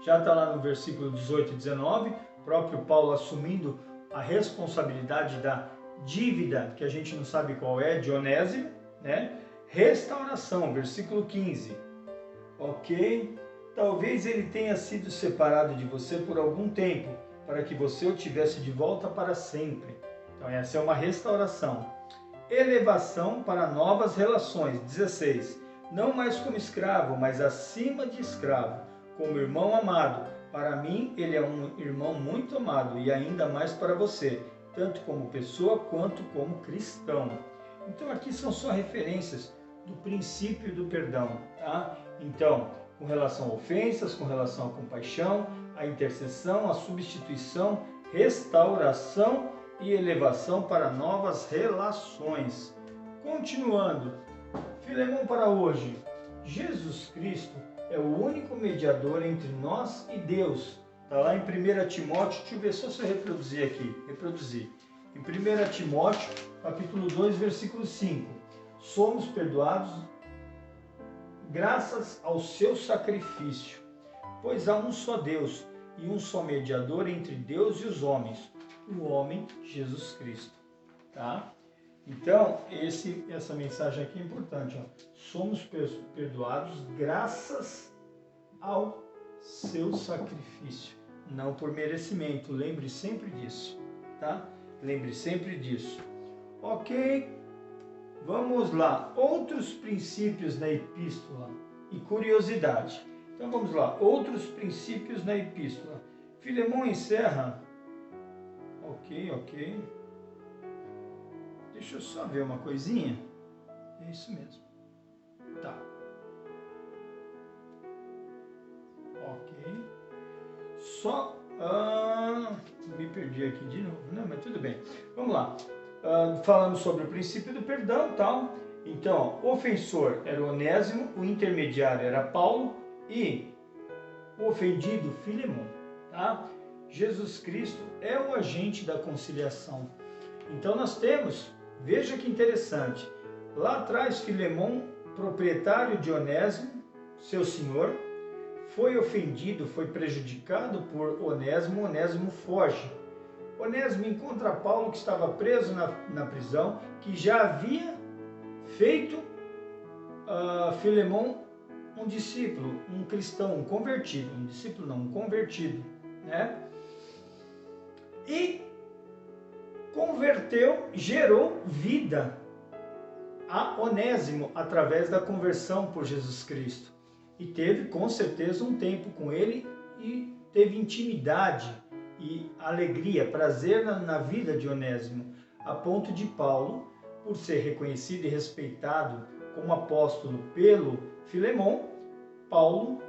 já está lá no versículo 18 e 19, próprio Paulo assumindo a responsabilidade da dívida, que a gente não sabe qual é, de Onésimo, né? Restauração, versículo 15. Ok? Talvez ele tenha sido separado de você por algum tempo, para que você o tivesse de volta para sempre. Então essa é uma restauração. Elevação para novas relações, 16. Não mais como escravo, mas acima de escravo, como irmão amado. Para mim, ele é um irmão muito amado e ainda mais para você, tanto como pessoa quanto como cristão. Então aqui são só referências do princípio do perdão, tá? Então, com relação a ofensas, com relação à compaixão, a intercessão, a substituição, restauração e elevação para novas relações. Continuando, Filemon para hoje. Jesus Cristo é o único mediador entre nós e Deus. Está lá em 1 Timóteo, deixa eu ver só se eu reproduzir aqui. Reproduzir. Em 1 Timóteo, capítulo 2, versículo 5. Somos perdoados graças ao seu sacrifício, pois há um só Deus e um só mediador entre Deus e os homens, o homem Jesus Cristo. Tá? Então, essa mensagem aqui é importante. Ó. Somos perdoados graças ao seu sacrifício, não por merecimento. Lembre sempre disso, tá? Lembre sempre disso. Ok, vamos lá. Outros princípios na epístola e curiosidade. Então vamos lá. Outros princípios na epístola. Filemon encerra. Ok. Deixa eu só ver uma coisinha. É isso mesmo. Tá. Ok. Só Me perdi aqui de novo, não, mas tudo bem. Vamos lá. Falamos sobre o princípio do perdão e tal. Então, o ofensor era o Onésimo, o intermediário era Paulo e o ofendido, Filemon. Tá? Jesus Cristo é o agente da conciliação. Então nós temos, veja que interessante, lá atrás Filemon, proprietário de Onésimo, seu senhor, foi ofendido, foi prejudicado por Onésimo, Onésimo foge. Onésimo encontra Paulo, que estava preso na prisão, que já havia feito Filemon um discípulo, um cristão, um convertido, um discípulo não, um convertido, né? E converteu, gerou vida a Onésimo através da conversão por Jesus Cristo. E teve com certeza um tempo com ele e teve intimidade e alegria, prazer na vida de Onésimo, a ponto de Paulo, por ser reconhecido e respeitado como apóstolo pelo Filemon, Paulo,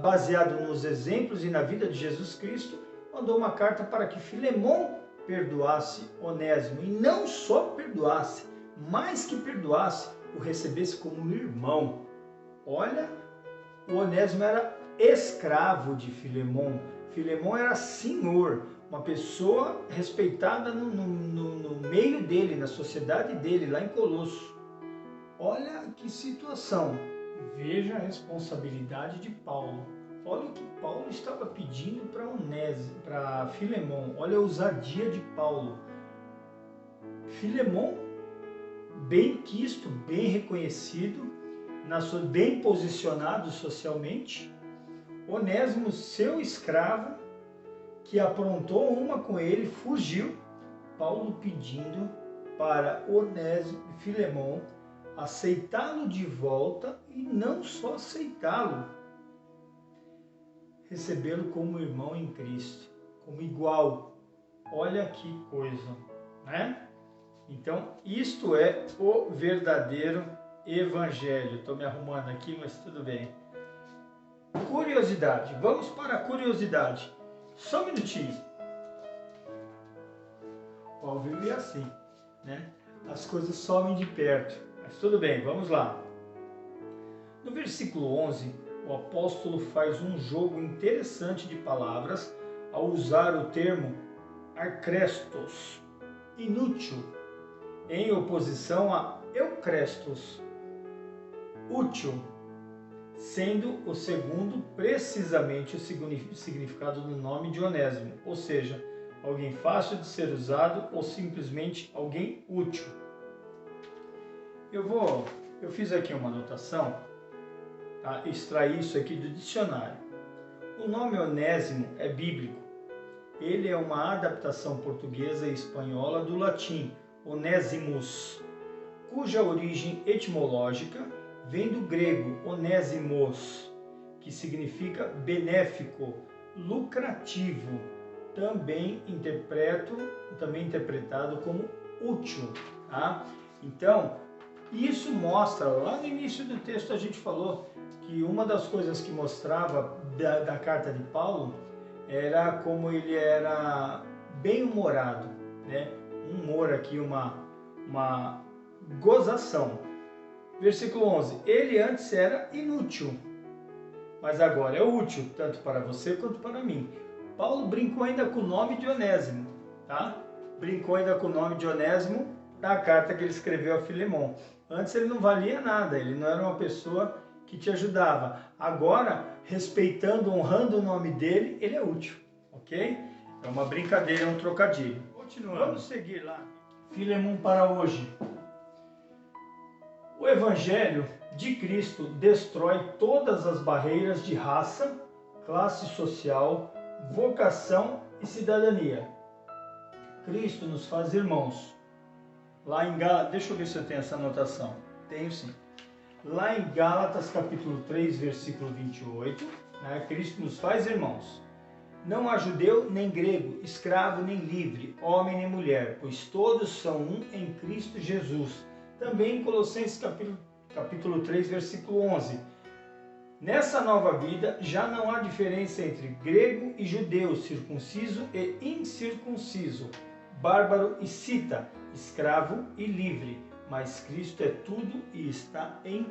baseado nos exemplos e na vida de Jesus Cristo, mandou uma carta para que Filemon perdoasse Onésimo, e não só perdoasse, mais que perdoasse, o recebesse como irmão. Olha, o Onésimo era escravo de Filemon, Filemon era senhor, uma pessoa respeitada no meio dele, na sociedade dele, lá em Colosso. Olha que situação, veja a responsabilidade de Paulo. Olha o que Paulo estava pedindo para Filemon. Olha a ousadia de Paulo. Filemon, bem quisto, bem reconhecido, bem posicionado socialmente. Onésimo, seu escravo, que aprontou uma com ele, fugiu. Paulo pedindo para Filemon aceitá-lo de volta e não só aceitá-lo, recebê-lo como irmão em Cristo, como igual. Olha que coisa, né? Então, isto é o verdadeiro evangelho. Estou me arrumando aqui, mas tudo bem. Curiosidade. Vamos para a curiosidade. Só um minutinho. O ao vivo é assim, né? As coisas somem de perto. Mas tudo bem, vamos lá. No versículo 11, o apóstolo faz um jogo interessante de palavras ao usar o termo arcrestos, inútil, em oposição a eucrestos, útil, sendo o segundo precisamente o significado do nome de Onésimo, ou seja, alguém fácil de ser usado ou simplesmente alguém útil. Eu fiz aqui uma anotação, tá? Extraí isso aqui do dicionário. O nome Onésimo é bíblico. Ele é uma adaptação portuguesa e espanhola do latim Onésimos, cuja origem etimológica vem do grego onésimos, que significa benéfico, lucrativo, também interpretado como útil. Tá? Então, isso mostra, lá no início do texto a gente falou que uma das coisas que mostrava da carta de Paulo era como ele era bem-humorado, né? Um humor aqui, uma gozação. Versículo 11, ele antes era inútil, mas agora é útil, tanto para você quanto para mim. Paulo brincou ainda com o nome de Onésimo, tá? Brincou ainda com o nome de Onésimo da carta que ele escreveu a Filemon. Antes ele não valia nada, ele não era uma pessoa que te ajudava. Agora, respeitando, honrando o nome dele, ele é útil, ok? É uma brincadeira, é um trocadilho. Continuando. Vamos seguir lá. Filemon para hoje. O Evangelho de Cristo destrói todas as barreiras de raça, classe social, vocação e cidadania. Cristo nos faz irmãos. Lá em Gálatas, deixa eu ver se eu tenho essa anotação. Tenho sim. Lá em Gálatas capítulo 3, versículo 28, né, Cristo nos faz irmãos. Não há judeu nem grego, escravo nem livre, homem nem mulher, pois todos são um em Cristo Jesus. Também em Colossenses capítulo 3, versículo 11. Nessa nova vida já não há diferença entre grego e judeu, circunciso e incircunciso, bárbaro e cita, escravo e livre, mas Cristo é tudo e está em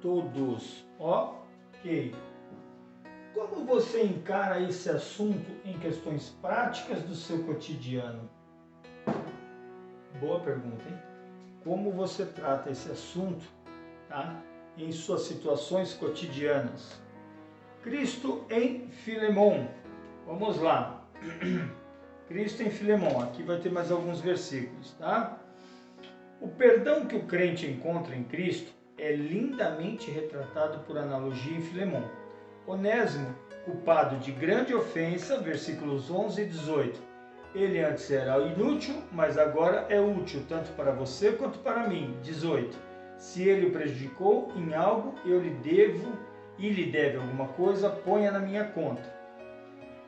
todos. Ok. Como você encara esse assunto em questões práticas do seu cotidiano? Boa pergunta, hein? Como você trata esse assunto, tá? Em suas situações cotidianas? Cristo em Filemon. Vamos lá. Cristo em Filemon. Aqui vai ter mais alguns versículos, tá? O perdão que o crente encontra em Cristo é lindamente retratado por analogia em Filemon. Onésimo, culpado de grande ofensa, versículos 11 e 18. Ele antes era inútil, mas agora é útil, tanto para você quanto para mim. 18. Se ele o prejudicou em algo, eu lhe devo e lhe deve alguma coisa, ponha na minha conta.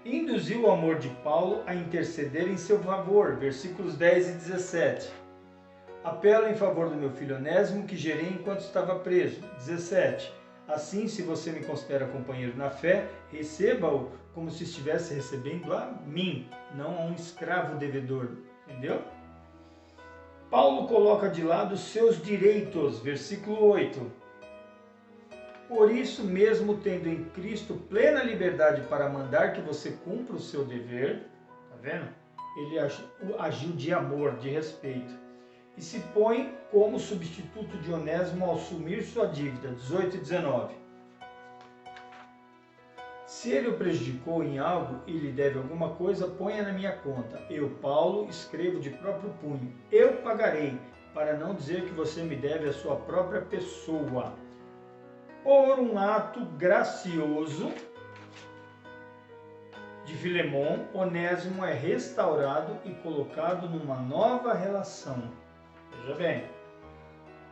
Induziu o amor de Paulo a interceder em seu favor, versículos 10 e 17. Apelo em favor do meu filho Onésimo, que gerei enquanto estava preso. 17. Assim, se você me considera companheiro na fé, receba-o como se estivesse recebendo a mim, não a um escravo devedor. Entendeu? Paulo coloca de lado seus direitos, versículo 8. Por isso mesmo, tendo em Cristo plena liberdade para mandar que você cumpra o seu dever, tá vendo? Ele agiu de amor, de respeito. E se põe como substituto de Onésimo ao assumir sua dívida, 18 e 19. Se ele o prejudicou em algo e lhe deve alguma coisa, ponha na minha conta. Eu, Paulo, escrevo de próprio punho. Eu pagarei, para não dizer que você me deve a sua própria pessoa. Por um ato gracioso de Filemon, Onésimo é restaurado e colocado numa nova relação. Veja bem,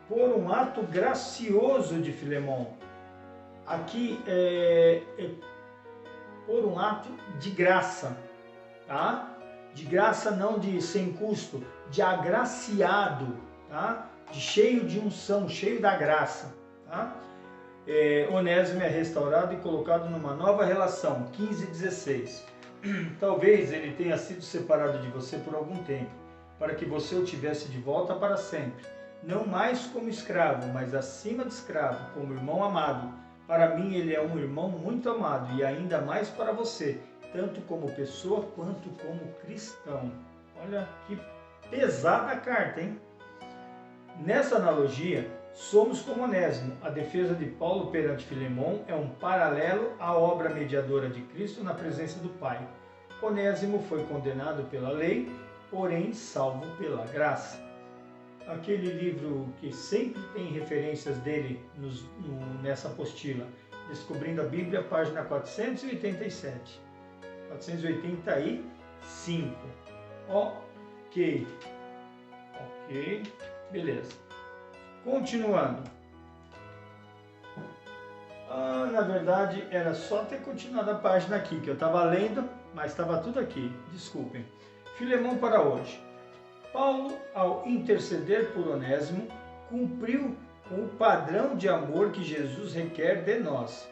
por um ato gracioso de Filemon. Aqui por um ato de graça, tá? De graça não de sem custo, de agraciado, tá? De cheio de unção, cheio da graça, tá? Onésimo é restaurado e colocado numa nova relação, 15 e 16. Talvez ele tenha sido separado de você por algum tempo, para que você o tivesse de volta para sempre, não mais como escravo, mas acima de escravo, como irmão amado. Para mim ele é um irmão muito amado, e ainda mais para você, tanto como pessoa quanto como cristão. Olha que pesada a carta, hein? Nessa analogia, somos como Onésimo. A defesa de Paulo perante Filemon é um paralelo à obra mediadora de Cristo na presença do Pai. Onésimo foi condenado pela lei, porém salvo pela graça. Aquele livro que sempre tem referências dele nessa apostila, Descobrindo a Bíblia, página 487. 485. Ok, beleza. Continuando. Na verdade, era só ter continuado a página aqui, que eu estava lendo, mas estava tudo aqui. Desculpem. Filemon para hoje. Paulo, ao interceder por Onésimo, cumpriu com o padrão de amor que Jesus requer de nós.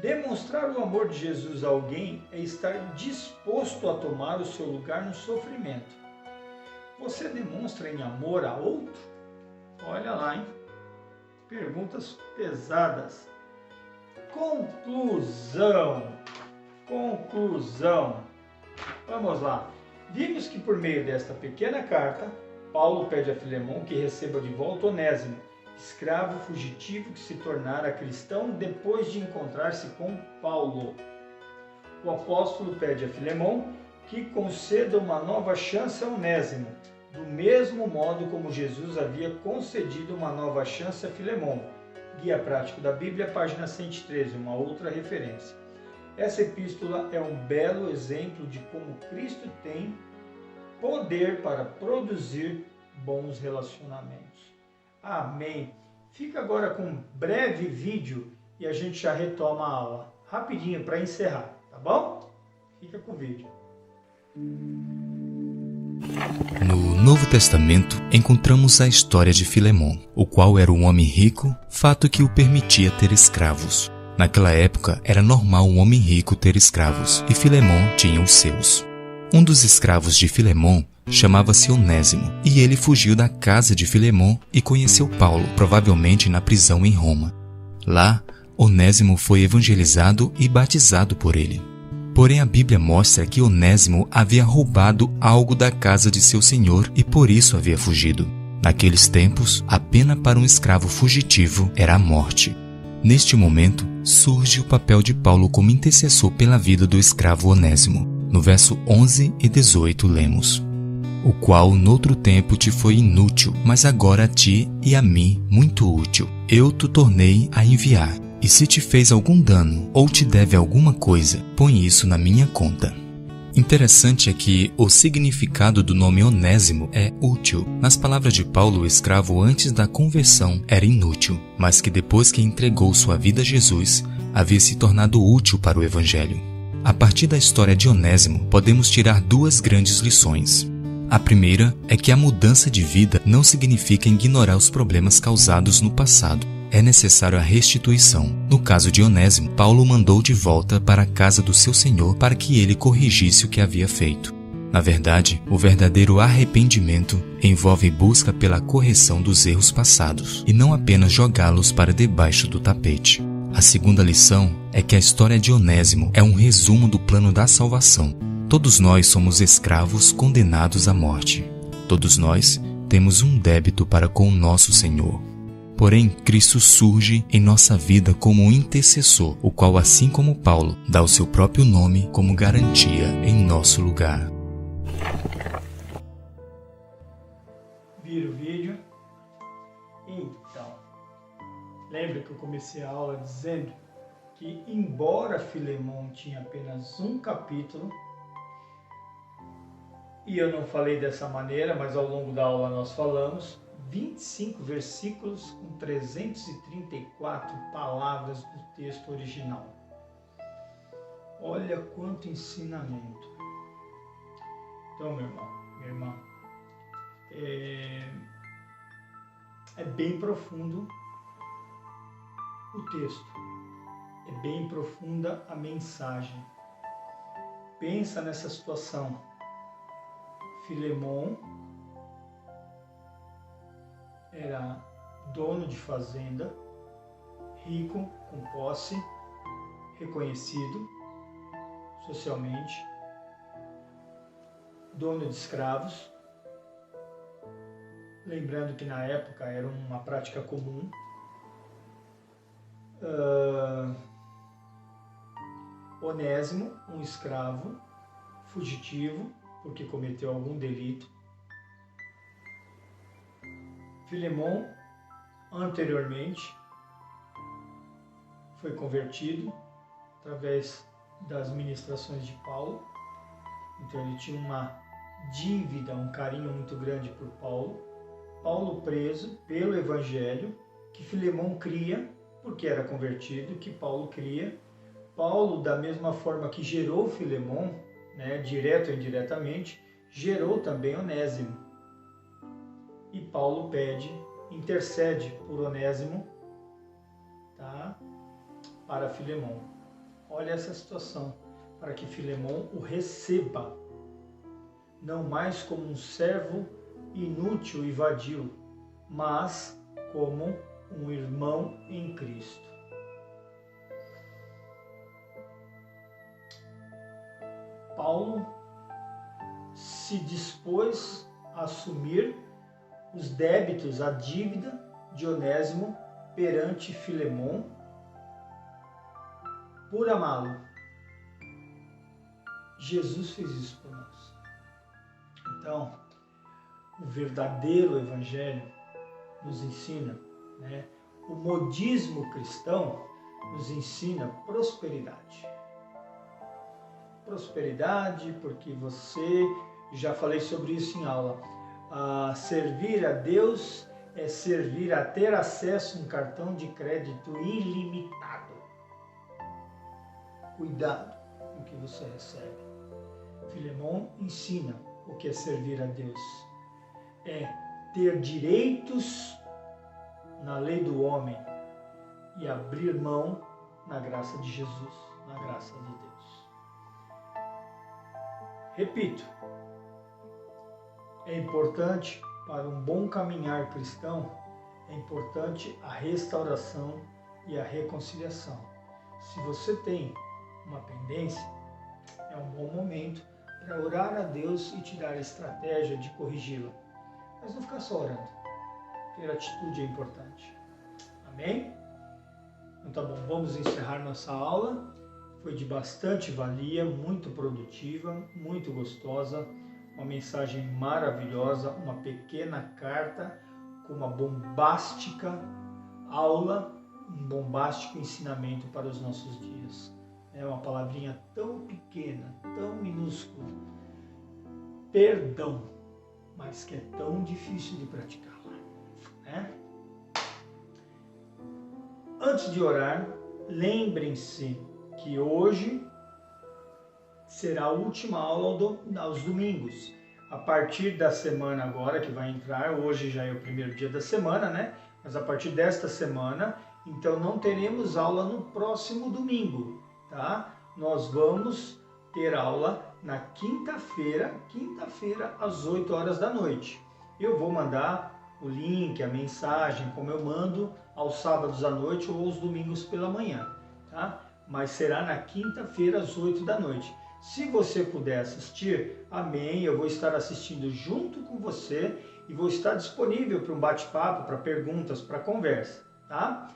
Demonstrar o amor de Jesus a alguém é estar disposto a tomar o seu lugar no sofrimento. Você demonstra em amor a outro? Olha lá, hein? Perguntas pesadas. Conclusão. Vamos lá. Vimos que por meio desta pequena carta, Paulo pede a Filemon que receba de volta Onésimo, escravo fugitivo que se tornara cristão depois de encontrar-se com Paulo. O apóstolo pede a Filemon que conceda uma nova chance a Onésimo, do mesmo modo como Jesus havia concedido uma nova chance a Filemon. Guia Prático da Bíblia, página 113, uma outra referência. Essa epístola é um belo exemplo de como Cristo tem poder para produzir bons relacionamentos. Amém. Fica agora com um breve vídeo e a gente já retoma a aula. Rapidinho para encerrar, tá bom? Fica com o vídeo. No Novo Testamento, encontramos a história de Filemon, o qual era um homem rico, fato que o permitia ter escravos. Naquela época, era normal um homem rico ter escravos, e Filemon tinha os seus. Um dos escravos de Filemon chamava-se Onésimo, e ele fugiu da casa de Filemon e conheceu Paulo, provavelmente na prisão em Roma. Lá, Onésimo foi evangelizado e batizado por ele. Porém, a Bíblia mostra que Onésimo havia roubado algo da casa de seu senhor e por isso havia fugido. Naqueles tempos, a pena para um escravo fugitivo era a morte. Neste momento, surge o papel de Paulo como intercessor pela vida do escravo Onésimo. No verso 11 e 18 lemos: o qual noutro tempo te foi inútil, mas agora a ti e a mim muito útil. Eu te tornei a enviar. E se te fez algum dano ou te deve alguma coisa, põe isso na minha conta. Interessante é que o significado do nome Onésimo é útil. Nas palavras de Paulo, o escravo antes da conversão era inútil, mas que depois que entregou sua vida a Jesus, havia se tornado útil para o Evangelho. A partir da história de Onésimo, podemos tirar duas grandes lições. A primeira é que a mudança de vida não significa ignorar os problemas causados no passado. É necessário a restituição. No caso de Onésimo, Paulo mandou de volta para a casa do seu senhor para que ele corrigisse o que havia feito. Na verdade, o verdadeiro arrependimento envolve busca pela correção dos erros passados e não apenas jogá-los para debaixo do tapete. A segunda lição é que a história de Onésimo é um resumo do plano da salvação. Todos nós somos escravos condenados à morte. Todos nós temos um débito para com o nosso Senhor. Porém, Cristo surge em nossa vida como um intercessor, o qual, assim como Paulo, dá o seu próprio nome como garantia em nosso lugar. Vira o vídeo. Então, lembra que eu comecei a aula dizendo que, embora Filemon tinha apenas um capítulo, e eu não falei dessa maneira, mas ao longo da aula nós falamos, 25 versículos com 334 palavras do texto original. Olha quanto ensinamento. Então, meu irmão, minha irmã, é bem profundo o texto, é bem profunda a mensagem. Pensa nessa situação. Filemon era dono de fazenda, rico, com posse, reconhecido socialmente, dono de escravos. Lembrando que na época era uma prática comum. Onésimo, um escravo fugitivo, porque cometeu algum delito. Filemon, anteriormente, foi convertido através das ministrações de Paulo. Então ele tinha uma dívida, um carinho muito grande por Paulo. Paulo preso pelo Evangelho, que Filemon cria, porque era convertido, que Paulo cria. Paulo, da mesma forma que gerou Filemon, direto ou indiretamente, gerou também Onésimo. E Paulo intercede por Onésimo, tá? Para Filemon. Olha essa situação, para que Filemon o receba, não mais como um servo inútil e vadio, mas como um irmão em Cristo. Paulo se dispôs a assumir os débitos, a dívida de Onésimo perante Filemon por amá-lo. Jesus fez isso por nós. Então, o verdadeiro Evangelho nos ensina, o modismo cristão nos ensina prosperidade. Prosperidade, porque já falei sobre isso em aula, servir a Deus é servir a ter acesso a um cartão de crédito ilimitado. Cuidado com o que você recebe. Filemon ensina o que é servir a Deus. É ter direitos na lei do homem e abrir mão na graça de Jesus, na graça de Deus. Repito, é importante para um bom caminhar cristão, é importante a restauração e a reconciliação. Se você tem uma pendência, é um bom momento para orar a Deus e te dar a estratégia de corrigi-la. Mas não ficar só orando. Ter atitude é importante. Amém? Então tá bom, vamos encerrar nossa aula. Foi de bastante valia, muito produtiva, muito gostosa. Uma mensagem maravilhosa, uma pequena carta com uma bombástica aula, um bombástico ensinamento para os nossos dias. É uma palavrinha tão pequena, tão minúscula. Perdão, mas que é tão difícil de praticá-la, né? Antes de orar, lembrem-se que hoje será a última aula aos domingos. A partir da semana agora que vai entrar, hoje já é o primeiro dia da semana, né? Mas a partir desta semana, então não teremos aula no próximo domingo, tá? Nós vamos ter aula na quinta-feira às 8 horas da noite. Eu vou mandar o link, a mensagem, como eu mando aos sábados à noite ou aos domingos pela manhã, tá? Mas será na quinta-feira às 8 da noite. Se você puder assistir, amém, eu vou estar assistindo junto com você e vou estar disponível para um bate-papo, para perguntas, para conversa, tá?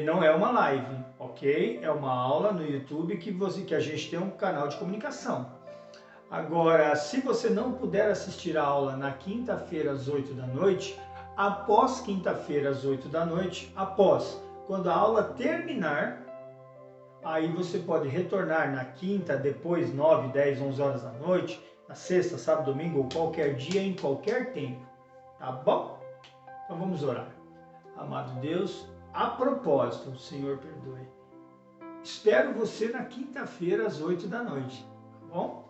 Não é uma live, ok? É uma aula no YouTube que a gente tem um canal de comunicação. Agora, se você não puder assistir a aula na quinta-feira às 8 da noite, após quinta-feira às 8 da noite, quando a aula terminar, aí você pode retornar na quinta, depois 9, 10, 11 horas da noite, na sexta, sábado, domingo ou qualquer dia, em qualquer tempo. Tá bom? Então vamos orar. Amado Deus, a propósito, o Senhor perdoe. Espero você na quinta-feira às 8 da noite. Tá bom?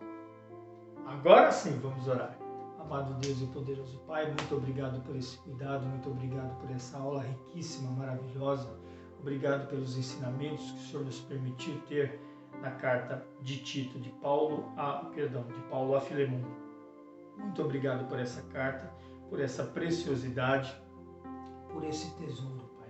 Agora sim, vamos orar. Amado Deus e poderoso Pai, muito obrigado por esse cuidado, muito obrigado por essa aula riquíssima, maravilhosa. Obrigado pelos ensinamentos que o Senhor nos permitiu ter na carta de Tito, de Paulo a Filemon. Muito obrigado por essa carta, por essa preciosidade, por esse tesouro, Pai.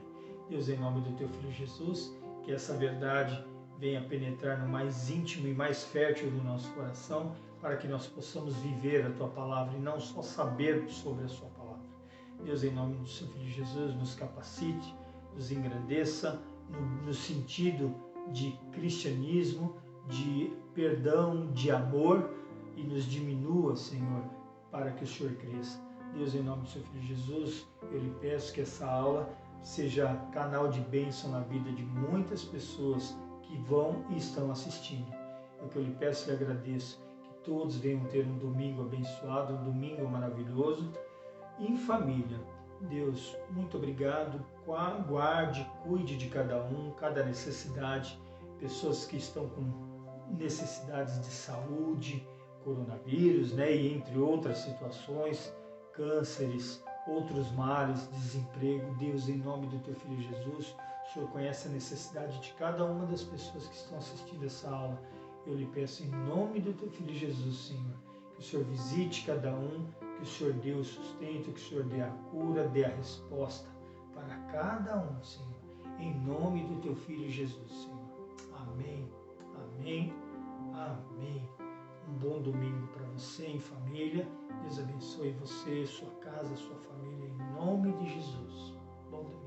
Deus, em nome do Teu Filho Jesus, que essa verdade venha penetrar no mais íntimo e mais fértil do nosso coração, para que nós possamos viver a Tua Palavra e não só saber sobre a Sua Palavra. Deus, em nome do Seu Filho Jesus, nos capacite, nos engrandeça no sentido de cristianismo, de perdão, de amor e nos diminua, Senhor, para que o Senhor cresça. Deus, em nome do Seu Filho Jesus, eu lhe peço que essa aula seja canal de bênção na vida de muitas pessoas que vão e estão assistindo. É o que eu lhe peço e agradeço, que todos venham ter um domingo abençoado, um domingo maravilhoso, em família. Deus, muito obrigado, guarde, cuide de cada um, cada necessidade, pessoas que estão com necessidades de saúde, coronavírus, né, e entre outras situações, cânceres, outros males, desemprego. Deus, em nome do Teu Filho Jesus, o Senhor conhece a necessidade de cada uma das pessoas que estão assistindo essa aula. Eu lhe peço em nome do Teu Filho Jesus, Senhor, que o Senhor visite cada um, que o Senhor dê o sustento, que o Senhor dê a cura, dê a resposta para cada um, Senhor. Em nome do Teu Filho Jesus, Senhor. Amém, amém, amém. Um bom domingo para você em família. Deus abençoe você, sua casa, sua família, em nome de Jesus. Bom domingo.